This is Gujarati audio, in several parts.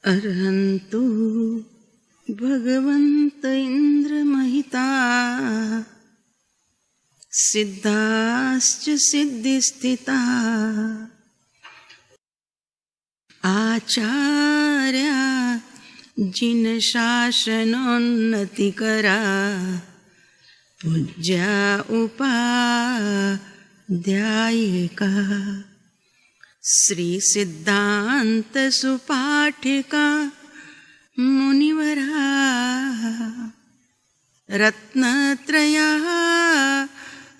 अर्हन्तु भगवन्त इन्द्रमहिता सिद्धाश्च सिद्धिस्थिता आचार्या जिन शासनोन्नतिकरा पूज्या उपाध्यायिका श्री सिद्धांत सुपाठिका मुनिवरा रत्नत्रया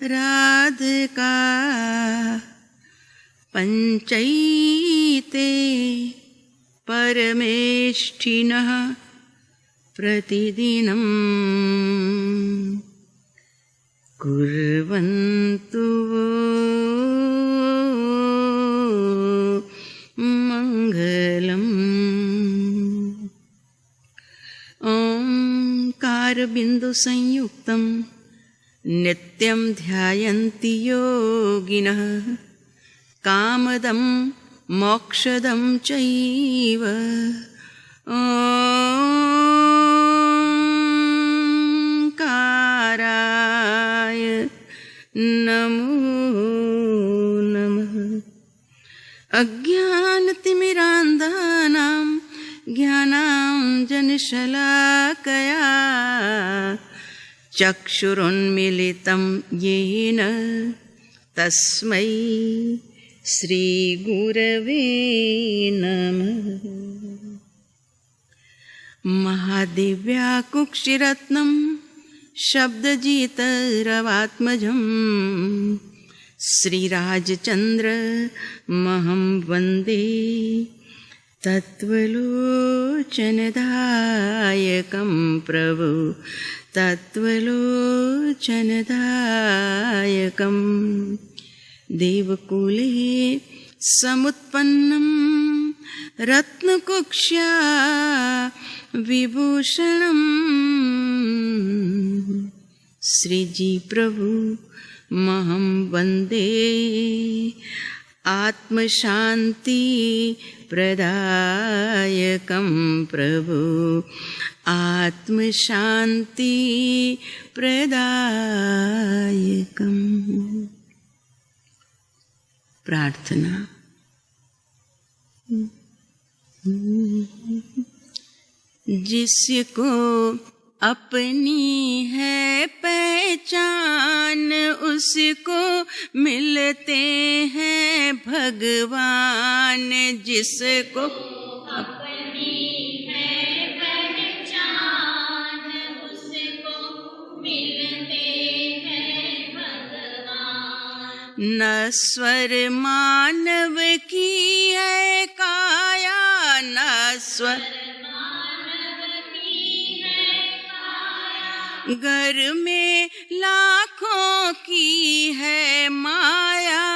राधिका पंचैते परमेष्ठिनः प्रतिदिनं कुर्वन्तु मंगलम्। ओंकारबिन्दु संयुक्तं नित्यं ध्यायन्ति योगिनः कामदं मोक्षदं चैव ओंकाराय नमो नमः। अज्ञानतिमिरान्धानां ज्ञानाञ्जनशलाकया चक्षुरुन्मीलितं येन तस्मै श्रीगुरवे नमः। महादिव्याकुक्षिरत्नं शब्दजितरवात्मजं श्रीराजचन्द्रमहं वन्दे तत्त्वलोचनदायकं प्रभु तत्त्वलोचनदायकं देवकुले समुत्पन्नं रत्नकुक्ष्या विभूषणं श्रीजी प्रभु महं वन्दे आत्मशान्ति प्रदायकं प्रभु आत्मशान्ति प्रदायकम्। प्रार्थना। जिसको अपनी है पहचान उसको मिलते हैं भगवान। जिसको अपनी है पहचान उसको मिलते हैं भगवान। न स्वर मानव की है काया न स्वर घर में लाखों की है माया।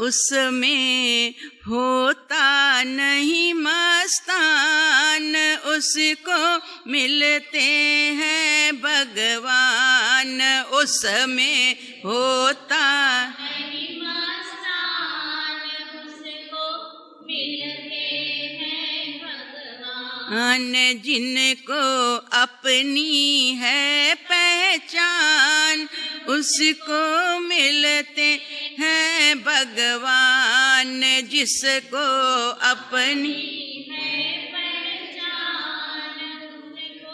उसमें होता नहीं मस्तान उसको मिलते हैं भगवान। उसमें होता जिनको अपनी है पहचान उसको मिलते हैं भगवान। जिसको अपनी है पहचान उसको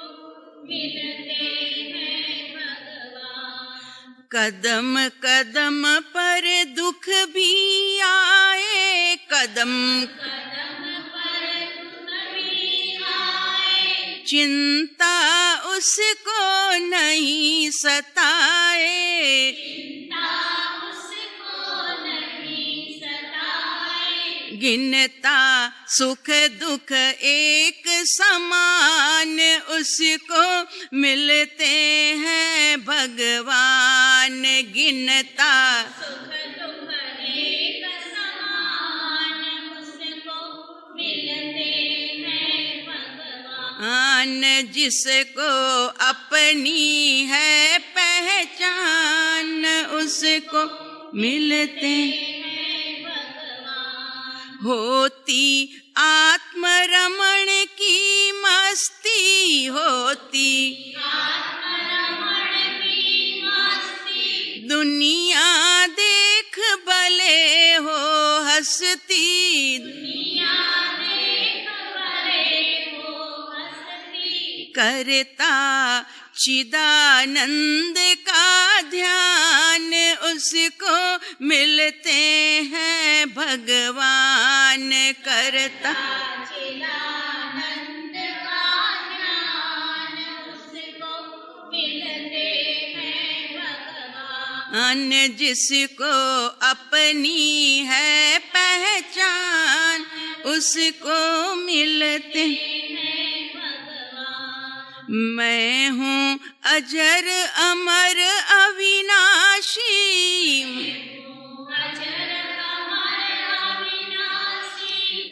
मिलते हैं भगवान। कदम कदम पर दुख भी आए कदम चिंता उसको नहीं सताए। गिनता सुख दुख एक समान उसको मिलते हैं भगवान। गिनता सुख दुख एक समान उसको मिलते हैं भगवान। जिसको अपनी है पहचान उसको मिलते हैं होती आत्मरमण की मस्ती, होती दुनिया देख भले हो हंसती, करता चिदानंद का ध्यान, उसको मिलते हैं भगवान। करता चिदानंद का ध्यान, उसको मिलते हैं भगवान। जिसको अपनी है पहचान, उसको मिलते मैं हूँ अजर अमर अविनाशी,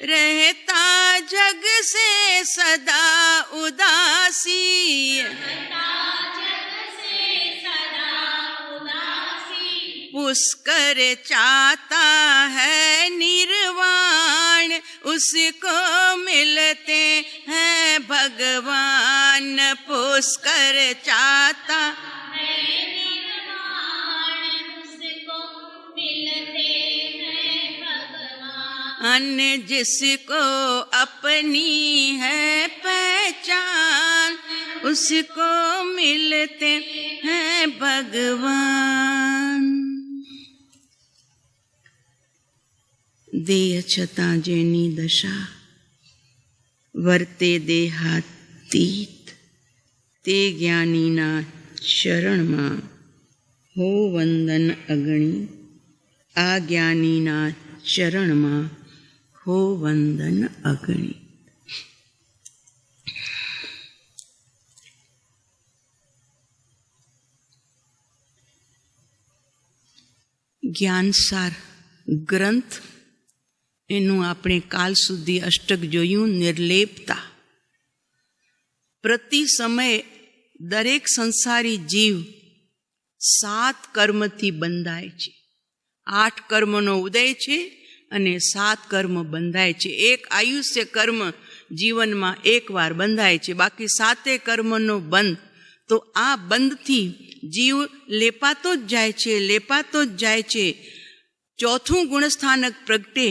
रहता जग से सदा उदासी, पुष्कर चाहता है निर्वाण, उसको मिलते हैं भगवान। पुष्कर चाहता है निर्वाण, उसको मिलते हैं भगवान। जिसको अपनी है पहचान, उसको मिलते हैं ભગવાન। દેહ છતાં જેની દશા વર્તે દેહાતીત, તે જ્ઞાનીના શરણમાં હો વંદન અગણી, આ જ્ઞાનીના ચરણમાં હો વંદન અગણી। જ્ઞાનસાર ગ્રંથ, એનું આપણે કાલ સુધી અષ્ટક જોયું, નિર્લેપતા। પ્રતિ સમય દરેક સંસારી જીવ 7 કર્મથી બંધાય છે। 8 કર્મનો ઉદય છે અને 7 કર્મ બંધાય છે। એક આયુષ્ય કર્મ જીવનમાં એકવાર બંધાય છે, બાકી 7 કર્મનો બંધ। તો આ બંધથી જીવ લેપાતો જ જાય છે, લેપાતો જ જાય છે। ચોથું ગુણસ્થાનક પ્રગટે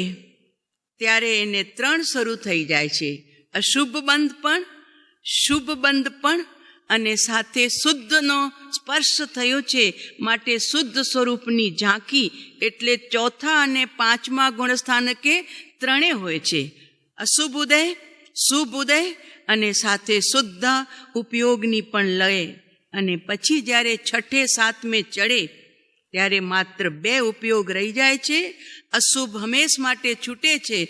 ત્યારે એને 3 શરૂ થઈ જાય છે, અશુભ બંધ પણ, શુભ બંધ પણ, અને સાથે શુદ્ધનો સ્પર્શ થયો છે, માટે શુદ્ધ સ્વરૂપની ઝાંખી। એટલે ચોથા અને 5મા ગુણસ્થાનકે 3 હોય છે, અશુભ ઉદય, શુભ ઉદય અને સાથે શુદ્ધ ઉપયોગની પણ લય। અને પછી જ્યારે 6, 7મે ચડે ત્યારે માત્ર 2 ઉપયોગ રહી જાય છે। અશુભ હંમેશ માટે છૂટે છે,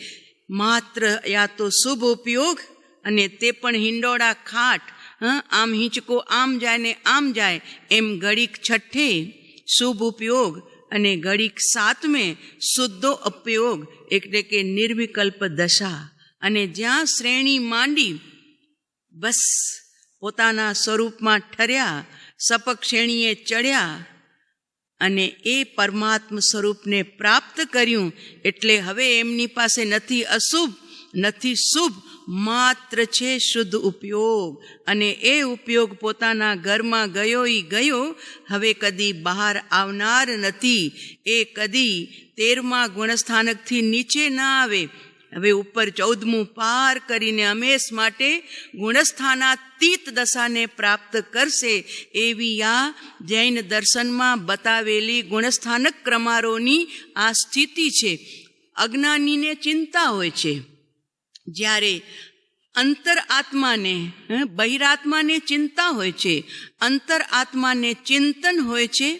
માત્ર યા તો શુભ ઉપયોગ, અને તે પણ હિંડોળા ખાટ, આમ હિંચકો આમ જાય ને આમ જાય એમ। ઘડીક 6 શુભ ઉપયોગ અને ઘડીક 7મે શુદ્ધો ઉપયોગ, એટલે કે નિર્વિકલ્પ દશા। અને જ્યાં શ્રેણી માંડી બસ પોતાના સ્વરૂપમાં ઠર્યા, સપક શ્રેણીએ ચડ્યા અને એ પરમાત્મ સ્વરૂપને પ્રાપ્ત કર્યું। એટલે હવે એમની પાસે નથી અશુભ, નથી શુભ, માત્ર છે શુદ્ધ ઉપયોગ। અને એ ઉપયોગ પોતાના ઘરમાં ગયો ઈ ગયો, હવે કદી બહાર આવનાર નથી। એ કદી 13મા ગુણસ્થાનકથી નીચે ના આવે, હવે ઉપર 14મું પાર કરીને હંમેશ માટે ગુણસ્થાનાતીત દશાને પ્રાપ્ત કરશે। એવી આ જૈન દર્શનમાં બતાવેલી ગુણસ્થાનક ક્રમારોની આ સ્થિતિ છે। અજ્ઞાનીને ચિંતા હોય છે, જ્યારે અંતર આત્માને, બહિરાત્માને ચિંતા હોય છે, અંતર આત્માને ચિંતન હોય છે,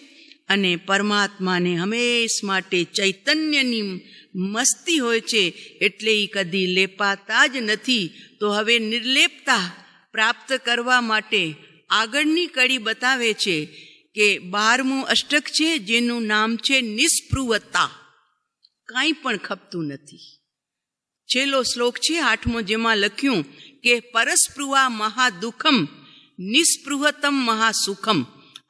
અને પરમાત્માને હંમેશ માટે ચૈતન્યની મસ્તી હોય છે। એટલે એ કદી લેપાતા જ નથી। તો હવે નિર્લેપતા પ્રાપ્ત કરવા માટે આગળની કડી બતાવે છે કે 12મું અષ્ટક છે, જેનું નામ છે નિસ્પૃહતા। કાંઈ પણ ખપતું નથી। છેલ્લો શ્લોક છે 8મો, જેમાં લખ્યું કે પરસ્પૃહા મહાદુઃખમ નિસ્પૃહતમ મહાસુખમ।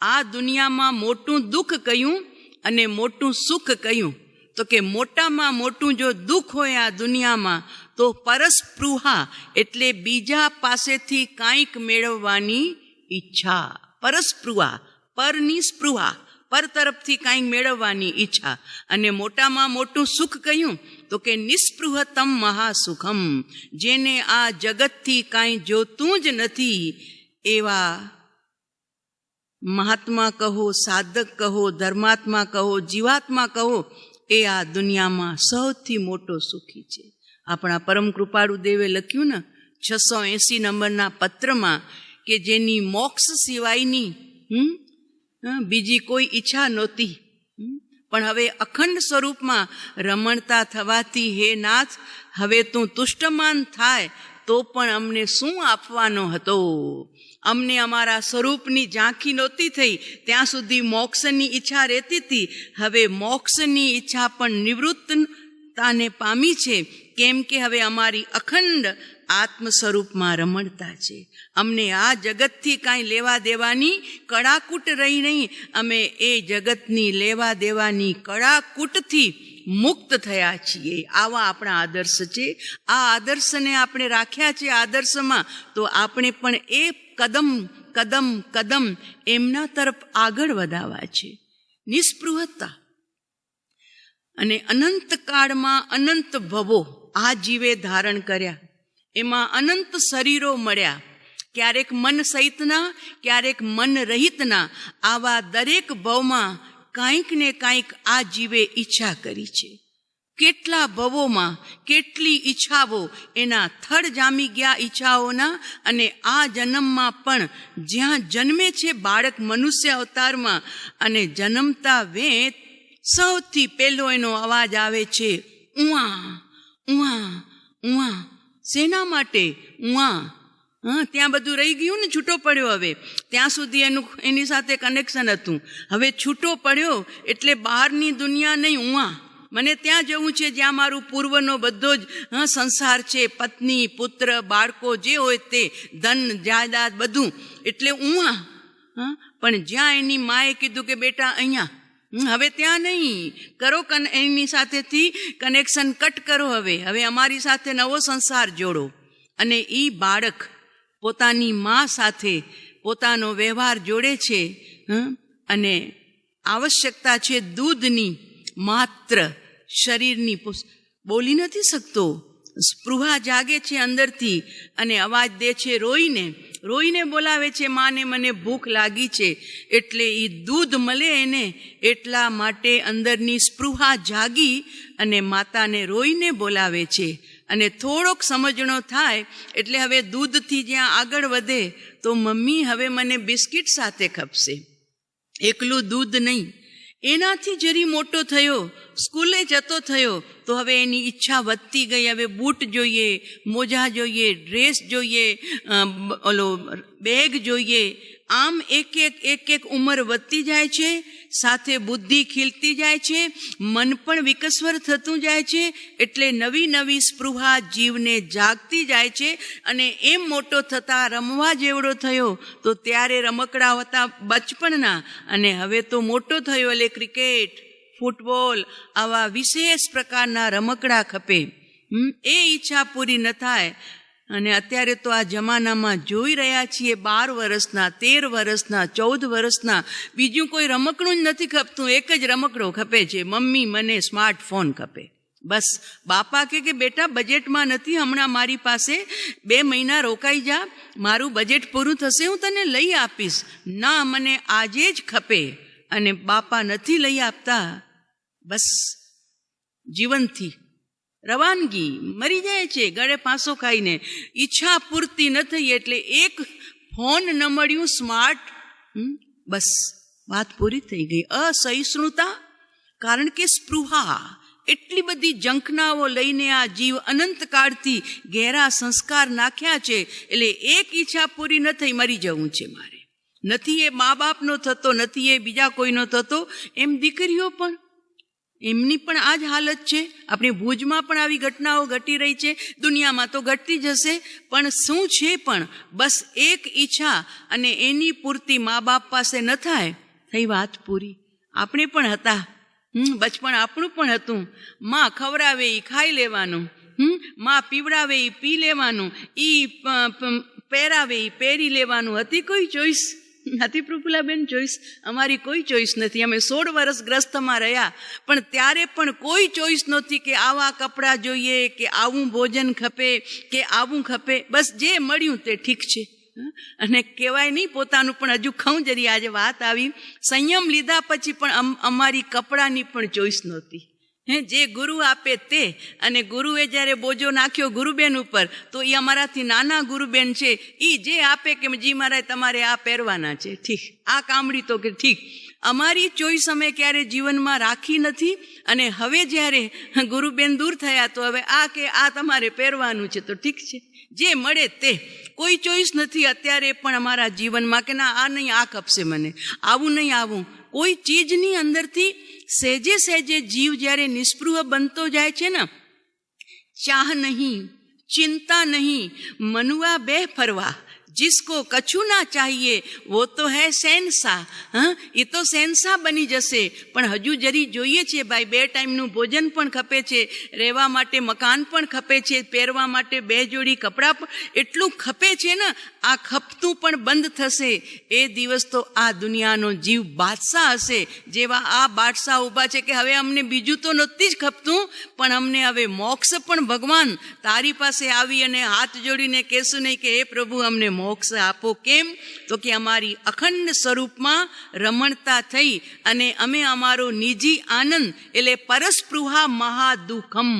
આ દુનિયામાં મોટું દુઃખ કયું અને મોટું સુખ કયું? તો કે મોટામાં મોટું જો દુઃખ હોય આ દુનિયામાં તો પરસ્પૃહા એટલે બીજા પાસેથી કાંઈક મેળવવાની ઈચ્છા. પરસ્પૃહા, પરની સ્પૃહા, પર તરફથી કાંઈક મેળવવાની ઈચ્છા. અને મોટામાં મોટું સુખ કહ્યું તો કે નિસ્પૃહતમ મહાસુખમ, જેને આ જગતથી કાંઈ જોતું જ નથી એવા મહાત્મા કહો, સાધક કહો, ધર્માત્મા કહો, જીવાત્મા કહો, એ આ દુનિયામાં સૌથી મોટો સુખી છે. આપણા પરમ કૃપાળુ દેવે લખ્યું ને 680 નંબરના પત્રમાં કે જેની મોક્ષ સિવાયની બીજી કોઈ ઈચ્છા નહોતી, પણ હવે અખંડ સ્વરૂપમાં રમણતા થવાથી હે નાથ હવે તું તુષ્ટમાન થાય તો પણ અમને શું આપવાનો હતો? અમને અમારા સ્વરૂપની ઝાંખી નહોતી થઈ ત્યાં સુધી મોક્ષની ઈચ્છા રહેતી હતી. હવે મોક્ષની ઈચ્છા પણ નિવૃત્તતાને પામી છે, કેમ કે હવે અમારી અખંડ આત્મ સ્વરૂપમાં રમણતા છે. અમને આ જગતથી કાંઈ લેવા દેવાની કડાકૂટ રહી નહીં. અમે એ જગતની લેવા દેવાની કડાકૂટથી મુક્ત થયા છીએ. આવા આપણા આદર્શ છે. આ આદર્શને આપણે રાખ્યા છે આદર્શમાં, તો આપણે પણ એ કદમ કદમ કદમ એમના તરફ આગળ વધાવવા છે. નિસ્પૃહતા અને અનંત કાળમાં અનંત ભવો આ જીવે ધારણ કર્યા, એમાં અનંત શરીરો મળ્યા, ક્યારેક મન સહિતના, ક્યારેક મન રહિતના. આવા દરેક ભવમાં કાંઈક ને કાંઈક આ જીવે ઈચ્છા કરી છે. કેટલા ભવોમાં કેટલી ઈચ્છાઓ એના થડ જામી ગયા ઈચ્છાઓના. અને આ જન્મમાં પણ જ્યાં જન્મે છે બાળક મનુષ્ય અવતારમાં, અને જન્મતા વેત સૌથી પહેલો એનો અવાજ આવે છે ઉઆ ઉઆ ઉઆ. શેના માટે ઉઆ? ત્યાં બધું રહી ગયું ને, છૂટો પડ્યો. હવે ત્યાં સુધી એની સાથે કનેક્શન હતું. હવે છૂટો પડ્યો એટલે બહારની દુનિયા નહીં, ઉઆ મને ત્યાં જવું છે જ્યાં મારું પૂર્વનો બધો જ સંસાર છે, પત્ની, પુત્ર, બાળકો જે હોય તે, ધન જાયદાદ બધું. એટલે ઉઆ. પણ જ્યાં એની માએ કીધું કે બેટા અહીંયા, હવે ત્યાં નહીં કરો, એની સાથેથી કનેક્શન કટ કરો. હવે અમારી સાથે નવો સંસાર જોડો. અને એ બાળક પોતાની મા સાથે પોતાનો વ્યવહાર જોડે છે. અને આવશ્યકતા છે દૂધની, માત્ર શરીરની. બોલી નથી શકતો, સ્પૃહા જાગે છે અંદરથી અને અવાજ દે છે રોઈને. રોઈને બોલાવે છે માને મને ભૂખ લાગી છે. એટલે એ દૂધ મળે એને, એટલા માટે અંદરની સ્પૃહા જાગી અને માતાને રોઈને બોલાવે છે. અને થોડોક સમજણો થાય એટલે હવે દૂધથી જ્યાં આગળ વધે તો મમ્મી હવે મને બિસ્કિટ સાથે ખપશે, એકલું દૂધ નહીં. એનાથી જરી મોટો થયો, સ્કૂલે જતો થયો તો હવે એની ઈચ્છા વધતી ગઈ. હવે બૂટ જોઈએ, મોજા જોઈએ, ડ્રેસ જોઈએ, બેગ જોઈએ. આમ એક એક ઉંમર વધતી જાય છે, સાથે બુદ્ધિ ખીલતી જાય છે, મન પણ વિકસ્વર થતું જાય છે. એટલે નવી નવી સ્પૃહા જીવને જાગતી જાય છે. અને એમ મોટો થતા રમવા જેવડો થયો તો ત્યારે રમકડા હતા બચપણના, અને હવે તો મોટો થયો એટલે ક્રિકેટ, ફૂટબોલ, આવા વિશેષ પ્રકારના રમકડા ખપે. એ ઈચ્છા પૂરી ન થાય. અને અત્યારે તો આ જમાનામાં જોઈ રહ્યા છીએ 12 વર્ષના, 13 વર્ષના, 14 વર્ષના, બીજું કોઈ રમકડું જ નથી ખપતું. એક જ રમકડો ખપે છે, મમ્મી મને સ્માર્ટફોન ખપે. બસ બાપા કે બેટા બજેટમાં નથી, હમણાં મારી પાસે 2 મહિના રોકાઈ જા, મારું બજેટ પૂરું થશે હું તને લઈ આપીશ. ના, મને આજે જ ખપે. અને બાપા નથી લઈ આપતા. બસ જીવનથી રવાનગી મરી જાય છે ગળે ફાંસો ખાઈને. ઈચ્છા પૂરતી ન થઈ એટલે એક ફોન ન મળ્યું સ્માર્ટ, બસ વાત પૂરી થઈ ગઈ. અસહિષ્ણુતા, કારણ કે સ્પૃહા એટલી બધી ઝંખનાઓ લઈને આ જીવ અનંતકાળથી ઘેરા સંસ્કાર નાખ્યા છે. એટલે એક ઈચ્છા પૂરી ન થઈ, મરી જવું છે મારે. નથી એ મા બાપનો થતો, નથી એ બીજા કોઈનો થતો. એમ દીકરીઓ પણ, એમની પણ આ જ હાલત છે. આપણી ભુજમાં પણ આવી ઘટનાઓ ઘટી રહી છે, દુનિયામાં તો ઘટતી જશે. પણ શું છે, પણ બસ એક ઈચ્છા, અને એની પૂર્તિ મા બાપ પાસે ન થાય, થઈ વાત પૂરી. આપણે પણ હતા, બચપણ આપણું પણ હતું. માં ખવડાવે એ ખાઈ લેવાનું, માં પીવડાવે એ પી લેવાનું, પહેરાવે એ પહેરી લેવાનું. હતી કોઈ ચોઈસ? હતી પ્રફુલ્લાબેન ચોઈસ? અમારી કોઈ ચોઈસ નથી. અમે 16 વર્ષ ગ્રસ્તમાં રહ્યા, પણ ત્યારે પણ કોઈ ચોઈસ નહોતી કે આવા કપડાં જોઈએ, કે આવું ભોજન ખપે, કે આવું ખપે. બસ જે મળ્યું તે ઠીક છે. અને કહેવાય નહીં પોતાનું, પણ હજુ ખાઉં જરી આજે વાત આવી. સંયમ લીધા પછી પણ અમારી કપડાની પણ ચોઈસ નહોતી. જે ગુરુ આપે તે, અને ગુરુએ જ્યારે બોજો નાખ્યો ગુરુબેન ઉપર, તો એ અમારાથી નાના ગુરુબેન છે, એ જે આપે કે જી મહારાજ તમારે આ પહેરવાના છે, ઠીક, આ કામડી તો કે ઠીક. અમારી ચોઈસ અમે ક્યારે જીવનમાં રાખી નથી. અને હવે જ્યારે ગુરુબેન દૂર થયા તો હવે આ કે આ તમારે પહેરવાનું છે તો ઠીક છે, જે મળે તે. કોઈ ચોઈસ નથી અત્યારે પણ અમારા જીવનમાં કે ના આ નહીં, આ ખપશે મને, આવું નહીં, આવું. કોઈ ચીજની અંદરથી સહેજે સહેજે જીવ જ્યારે નિસ્પૃહ બનતો જાય છે ને, ચાહ નહીં, ચિંતા નહીં, મનુઆ બે ફરવા, जिसको कछु ना चाहिए वो तो है शहनशाह. એ તો શહેનશાહ બની જશે. પણ હજુ જરી જોઈએ છે ભાઈ, 2 ટાઈમનું ભોજન પણ ખપે છે, રહેવા માટે મકાન પણ ખપે છે, પહેરવા માટે 2 જોડી કપડાં પણ એટલું ખપે છે ને. આ ખપતું પણ બંધ થશે એ દિવસ તો આ દુનિયાનો જીવ બાદશાહ હશે. જેવા આ બાદશાહ ઊભા છે કે હવે અમને બીજું તો નહોતી જ ખપતું, પણ અમને હવે મોક્ષ પણ ભગવાન તારી પાસે આવી અને હાથ જોડીને કહેશું નહીં કે હે પ્રભુ અમને મોક્ષ આપો. કેમ? તો કે અમારી અખંડ સ્વરૂપમાં રમણતા થઈ અને અમે અમારો નિજી આનંદ એટલે પરસ્પૃહા મહાદુઃખમ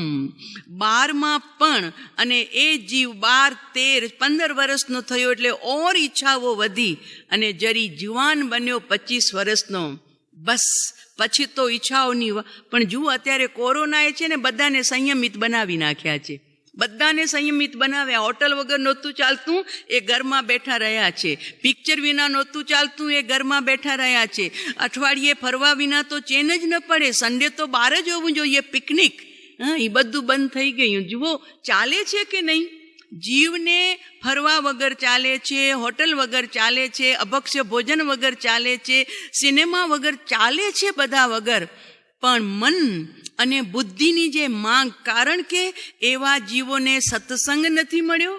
12માં પણ. અને એ જીવ 12, 13, 15 વર્ષનો થયો એટલે ઓર ઈચ્છાઓ વધી અને જરી જુવાન બન્યો 25 વર્ષનો. બસ પછી તો ઈચ્છાઓની પણ જુઓ અત્યારે કોરોનાએ છે ને બધાને સંયમિત બનાવી નાખ્યા છે. બધાને સંયમિત બનાવ્યા. હોટલ વગર નહોતું ચાલતું, એ ઘરમાં બેઠા રહ્યા છે. પિક્ચર વિના નહોતું ચાલતું, એ ઘરમાં બેઠા રહ્યા છે. અઠવાડિયે ફરવા વિના તો ચેન જ ન પડે. સન્ડે તો બહાર જ હોવું જોઈએ, પિકનિક. એ બધું બંધ થઈ ગયું. જુઓ ચાલે છે કે નહીં? જીવને ફરવા વગર ચાલે છે, હોટલ વગર ચાલે છે, અભક્ષ્ય ભોજન વગર ચાલે છે, સિનેમા વગર ચાલે છે, બધા વગર. પણ મન અને બુદ્ધિની જે માંગ, કારણ કે એવા જીવોને સત્સંગ નથી મળ્યો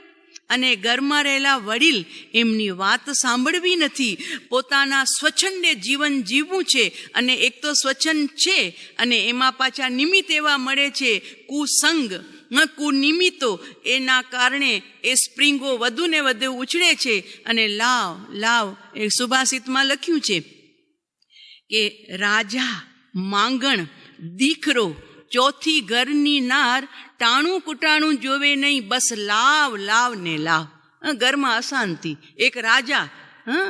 અને ઘરમાં રહેલા વડીલ એમની વાત સાંભળવી નથી. પોતાના સ્વચ્છંદે જીવન જીવવું છે અને એક તો સ્વચ્છંદ છે અને એમાં પાછા નિમિત્ત એવા મળે છે કુસંગ, કુનિમિત્તો. એના કારણે એ સ્પ્રિંગો વધુ ને વધુ ઉછળે છે. અને લાવ લાવ એ સુભાષિતમાં લખ્યું છે કે રાજા, માંગણ, દીકરો, ચોથી ઘરની નાર, ટાણું કુટાણું જોવે નહીં, બસ લાવ લાવ ને લાવ. ઘરમાં અશાંતિ. એક રાજા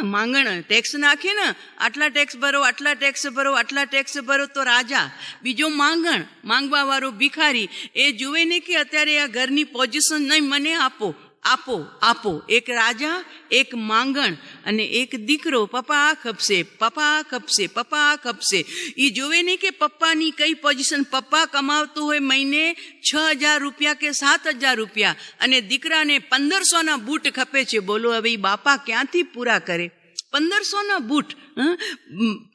માંગણ ટેક્સ નાખે ને, આટલા ટેક્સ ભરો, આટલા ટેક્સ ભરો, આટલા ટેક્સ ભરો તો રાજા. બીજો માંગણ, માંગવા વાળો ભિખારી, એ જુએ ને કે અત્યારે આ ઘરની પોઝિશન નહીં, મને આપો આપો આપો. એક રાજા, એક માંગણ અને એક દીકરો. પપ્પા આ ખપશે, પપ્પા આ ખપશે, પપ્પા આ ખપશે. એ જોવે નહીં કે પપ્પાની કઈ પોઝિશન. પપ્પા કમાવતું હોય મહિને 6,000 રૂપિયા કે 7,000 રૂપિયા અને દીકરાને 1,500ના બૂટ ખપે છે. બોલો હવે એ બાપા ક્યાંથી પૂરા કરે? 1,500ના બૂટ,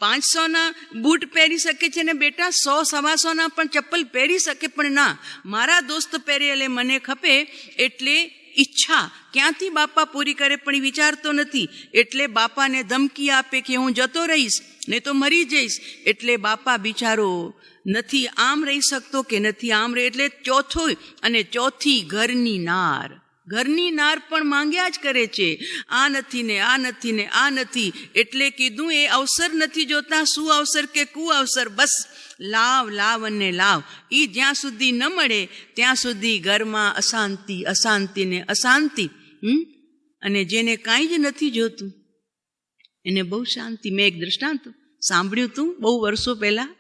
500ના બૂટ પહેરી શકે છે ને બેટા 100-125ના પણ ચપ્પલ પહેરી શકે. પણ ના, મારા દોસ્ત પહેરે એટલે મને ખપે. એટલે ઈચ્છા ક્યાંથી બાપા પૂરી કરે? પણ એ વિચારતો નથી. એટલે બાપાને ધમકી આપે કે હું જતો રહીશ, નહીં તો મરી જઈશ. એટલે બાપા બિચારો નથી આમ રહી શકતો કે નથી આમ રહે. એટલે ચોથો અને ચોથી ઘરની નાર. ઘરની નાર પણ માંગ્યા જ કરે છે. આ નથી ને આ નથી ને આ નથી. એટલે કીધું એ અવસર નથી જોતા, શું અવસર કે કુ અવસર. બસ લાવ લાવ અને લાવ. એ જ્યાં સુધી ન મળે ત્યાં સુધી ઘરમાં અશાંતિ, અશાંતિ ને અશાંતિ. અને જેને કાંઈ જ નથી જોતું એને બહુ શાંતિ. મેં એક દ્રષ્ટાંત સાંભળ્યું હતું બહુ વર્ષો પહેલા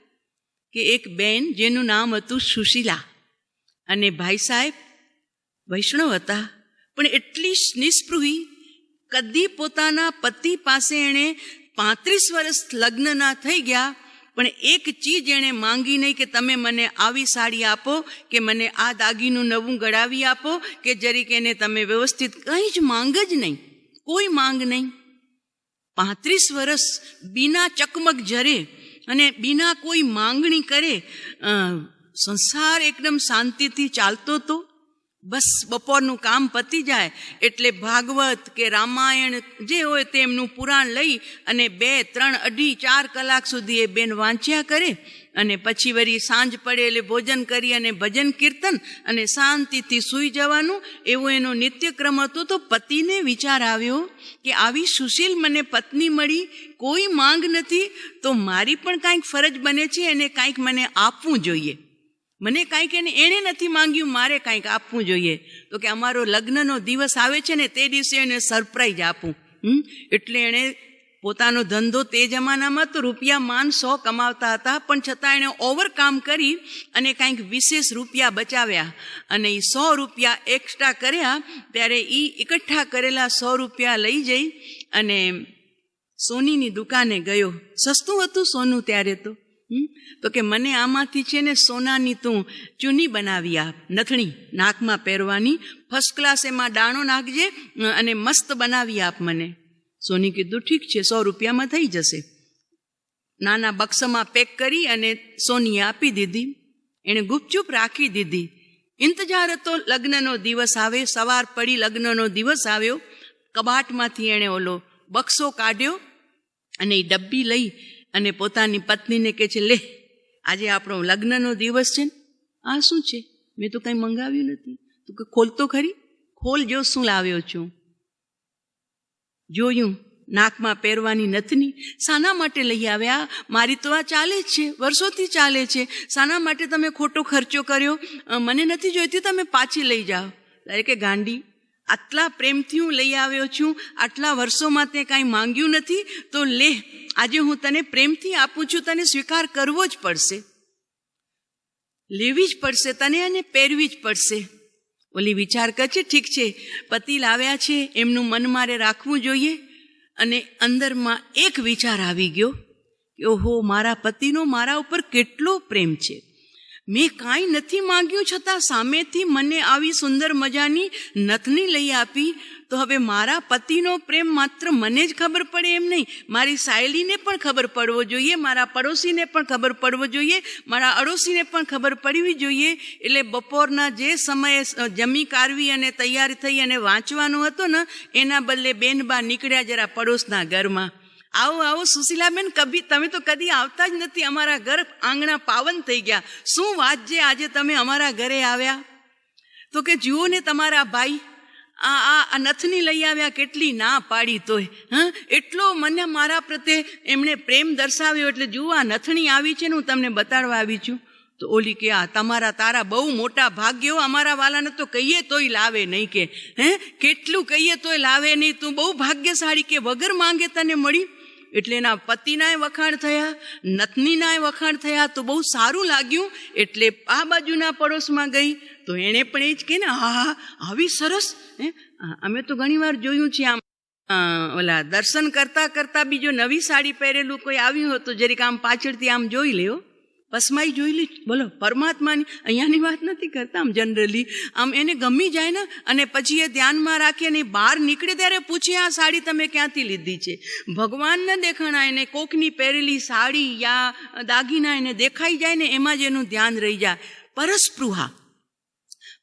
કે એક બેન જેનું નામ હતું સુશીલા, અને ભાઈ સાહેબ વૈષ્ણવ હતા, પણ એટલી નિસ્પૃહી. કદી પોતાના પતિ પાસે એણે 35 વર્ષ લગ્ન ના થઈ ગયા, પણ એક ચીજ એણે માંગી નહીં કે તમે મને આવી સાડી આપો, કે મને આ દાગીનું નવું ગળાવી આપો, કે જરીક એને તમે વ્યવસ્થિત. કંઈ જ માંગ જ નહીં, કોઈ માંગ નહીં. 35 વર્ષ બીના ચકમક જરે અને બિના કોઈ માંગણી કરે સંસાર એકદમ શાંતિથી ચાલતો હતો. બસ બપોરનું કામ પતી જાય એટલે ભાગવત કે રામાયણ જે હોય તેમનું પુરાણ લઈ અને 2, 3, 2.5, 4 કલાક સુધી એ બેન વાંચ્યા કરે. અને પછી વળી સાંજ પડે એટલે ભોજન કરી અને ભજન કીર્તન અને શાંતિથી સૂઈ જવાનું, એવો એનો નિત્યક્રમ હતો. તો પતિને વિચાર આવ્યો કે આવી સુશીલ મને પત્ની મળી, કોઈ માંગ નથી, તો મારી પણ કાંઈક ફરજ બને છે, એને કાંઈક મને આપવું જોઈએ. મને કાંઈક એણે નથી માંગ્યું, મારે કાંઈક આપવું જોઈએ. તો કે અમારો લગ્નનો દિવસ આવે છે ને તે દિવસે એને સરપ્રાઈઝ આપું. એટલે એણે પોતાનો ધંધો તે જમાનામાં તો રૂપિયા માંડ 100 કમાવતા હતા, પણ છતાં એણે ઓવરકામ કરી અને કાંઈક વિશેષ રૂપિયા બચાવ્યા અને એ 100 રૂપિયા એક્સ્ટ્રા કર્યા. ત્યારે એ એકઠા કરેલા 100 રૂપિયા લઈ જઈ અને સોનીની દુકાને ગયો. સસ્તું હતું સોનું ત્યારે તો કે મને આમાંથી છે ને સોનાની તું ચૂની બનાવી આપ, નથણી નાકમાં પહેરવાની, ફર્સ્ટ ક્લાસ એમાં દાણો નાખજે અને મસ્ત બનાવી આપ મને. સોની કીધું ઠીક છે, 100 રૂપિયામાં થઈ જશે. નાના બક્સમાં પેક કરી અને સોનીએ આપી દીધી. એણે ગુપચુપ રાખી દીધી. ઇંતજાર હતો લગ્નનો દિવસ આવે. સવાર પડી, લગ્નનો દિવસ આવ્યો. કબાટમાંથી એણે ઓલો બક્સો કાઢ્યો અને એ ડબ્બી લઈ અને પોતાની પત્નીને કહે છે, લે આજે આપણો લગ્નનો દિવસ છે ને, આ શું છે? મેં તો કંઈ મંગાવ્યું નથી. તું કે ખોલ તો ખરી, ખોલ જો શું લાવ્યો છું. જોયું, નાકમાં પહેરવાની નથની. શાના માટે લઈ આવ્યા? મારી તો આ ચાલે જ છે, વર્ષોથી ચાલે છે. શાના માટે તમે ખોટો ખર્ચો કર્યો? મને નથી જોઈતી, તમે પાછી લઈ જાઓ. ત્યારે કે ગાંડી, આટલા પ્રેમથી હું લઈ આવ્યો છું, આટલા વર્ષોમાં તે કાંઈ માંગ્યું નથી, તો લે આજે હું તને પ્રેમથી આપું છું, તને સ્વીકાર કરવો જ પડશે, લેવી જ પડશે તને અને પહેરવી જ પડશે. ઓલી વિચાર કરે છે, ઠીક છે, પતિ લાવ્યા છે, એમનું મન મારે રાખવું જોઈએ. અને અંદરમાં એક વિચાર આવી ગયો કે ઓહો, મારા પતિનો મારા ઉપર કેટલો પ્રેમ છે. મેં કાંઈ નથી માંગ્યું, છતાં સામેથી મને આવી સુંદર મજાની નથની લઈ આપી. તો હવે મારા પતિનો પ્રેમ માત્ર મને જ ખબર પડે એમ નહીં, મારી સાયલીને પણ ખબર પડવો જોઈએ, મારા પડોશીને પણ ખબર પડવો જોઈએ, મારા અડોશીને પણ ખબર પડવી જોઈએ. એટલે બપોરના જે સમયે જમી કારવી અને તૈયાર થઈ અને વાંચવાનું હતું ને, એના બદલે બેનબા નીકળ્યા જરા પડોશના ઘરમાં. આવો આવો સુશીલાબેન, તમે તો કદી આવતા જ નથી, અમારા ઘર આંગણા પાવન થઈ ગયા. શું વાત છે, આજે તમે અમારા ઘરે આવ્યા? તો કે જુઓ ને તમારા ભાઈ આ નથની લઈ આવ્યા, કેટલી ના પાડી તોય એટલો મને મારા પ્રત્યે એમણે પ્રેમ દર્શાવ્યો. એટલે જુઓ આ નથણી આવી છે ને, હું તમને બતાડવા આવી છું. તો ઓલી કે આ તારા બહુ મોટા ભાગ્યો, અમારા વાલાને તો કહીએ તોય લાવે નહીં. કે કેટલું કહીએ તોય લાવે નહીં, તું બહુ ભાગ્યશાળી, કે વગર માંગે તને મળી. એટલે એના પતિનાય વખાણ થયા, નથનીનાય વખાણ થયા. તો બહુ સારું લાગ્યું. એટલે આ બાજુના પડોશમાં ગઈ તો એણે પણ એ જ કે ને, હા આવી સરસ. અમે તો ઘણી વાર જોયું છે, આમ ઓલા દર્શન કરતા કરતા બીજો નવી સાડી પહેરેલું કોઈ આવ્યું હોય તો જરીક આમ પાછળથી આમ જોઈ લ્યો, પસમાઈ જોઈ લી. બોલો, પરમાત્માની અહીંયાની વાત નથી કરતા, આમ જનરલી આમ એને ગમી જાય ને, અને પછી એ ધ્યાનમાં રાખે અને બહાર નીકળે ત્યારે પૂછે, આ સાડી તમે ક્યાંથી લીધી છે? ભગવાન ન દેખાણા, એને કોકની પહેરેલી સાડી યા દાગીના એને દેખાઈ જાય ને, એમાં જ એનું ધ્યાન રહી જાય. પરસ્પૃહા.